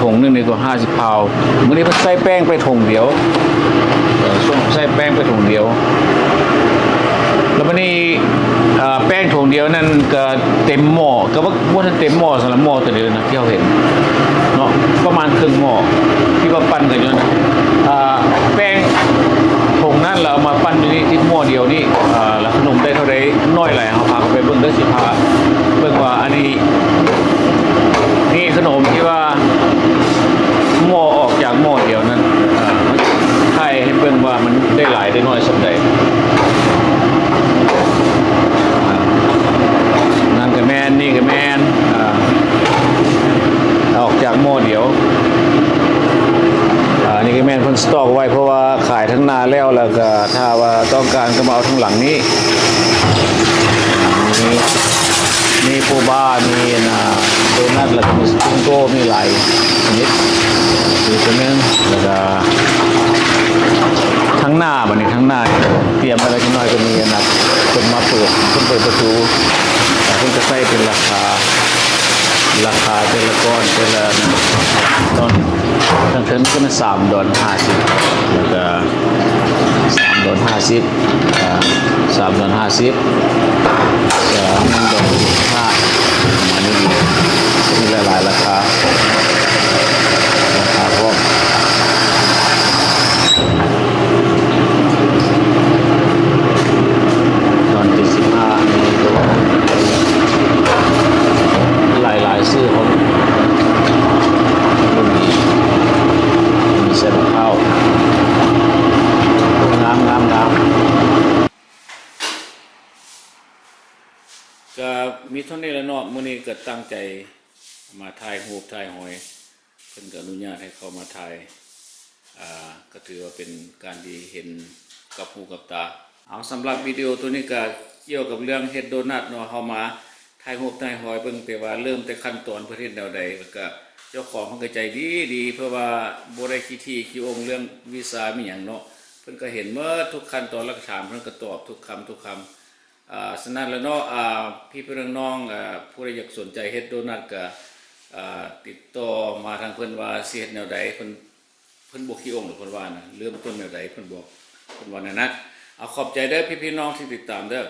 ถุงนึงนี่ก็50พาวมื้อนี้เพิ่นใส่แป้งไปถุงเดียวช่วงใส่แป้งไปถุงเดียวแล้วบัดนี้แป้งถุงเดียวนั่นก็เต็มหม้อก็ว่าเต็มหม้อสำหรับหม้อตัวเดียวนะที่เราเห็นเนาะประมาณครึ่งหม้อที่ว่าปั้นกันอยู่นะแป้งถุงนั้นเราเอามาปั้นอยู่นี่ที่หม้อเดียวนี่แล้วขนมได้เท่าใดน้อยหลายเฮาพาไปเบิ่งเด้อสิพาเบิ่งว่าอันนี้นี่ขนมที่ว่าหม้อออกจากหม้อเดียวนั้นให้เบิ่งว่ามันได้หลายได้น้อยสักใดนั่นก็แม่นนี่ก็แม่นออกจากหม้อเดียวนี่ก็แม่นเพิ่นสต็อกไว้เพราะว่าขายทั้งหน้าแล้วก็ถ้าว่าต้องการก็มาเอาทั้งหลังนี้มีปูบ้ามีโดนัทแล้วก็มีสปริงโก้มีหลายชนิดมีตัวนึงแล้วก็ทั้งหน้าบัดนี้ทั้งหน้าเตรียมอะไรกันหน่อยก็มีนะคนมาเปิดประตูเพิ่นจะใส่เป็นราคาแต่ละก้อนแต่ละต้นทั้งเทิงก็มัน$3.50แล้วก็$3.50 $3.50$1.5มานี่มีหลายราคาพร้อมตอน75มีตัวหลายซื้อเขาก็มีเส้นข้าวงามก็มีเท่านี้แล้วเนาะมื้อนี้ก็ตั้งใจมาถ่ายรูปถ่ายหอยเพิ่นก็อนุญาตให้เข้ามาถ่ายก็ถือว่าเป็นการดีเห็นกับหูกับตาเอาสำหรับวิดีโอตัวนี้ก็เกี่ยวกับเรื่องเฮ็ดโดนัทเนาะเฮามาถ่ายรูปถ่ายหอยเบิ่งแต่ว่าเริ่มแต่ขั้นตอนประเทศแนวใดแล้วก็เจ้าของเพิ่นก็ใจดีเพื่อว่าบ่ได้ขี้องเรื่องวีซ่ามีหยังเนาะเพิ่นก็เห็นเมื่อทุกขั้นตอนแล้วก็ถามเพิ่นก็ตอบทุกคำฉะนั้นแล้วเนาะพี่น้องผู้ใดอยากสนใจเฮ็ดโดนัทก็ติดต่อมาทางเพิ่นว่าสิเฮ็ดแนวใดเพิ่นบ่ขี้องหรือเพิ่นว่านะเริ่มต้นแนวใดเพิ่นบอกเพิ่นว่านั่นนะเอาขอบใจเด้อพี่น้องที่ติดตามเด้อ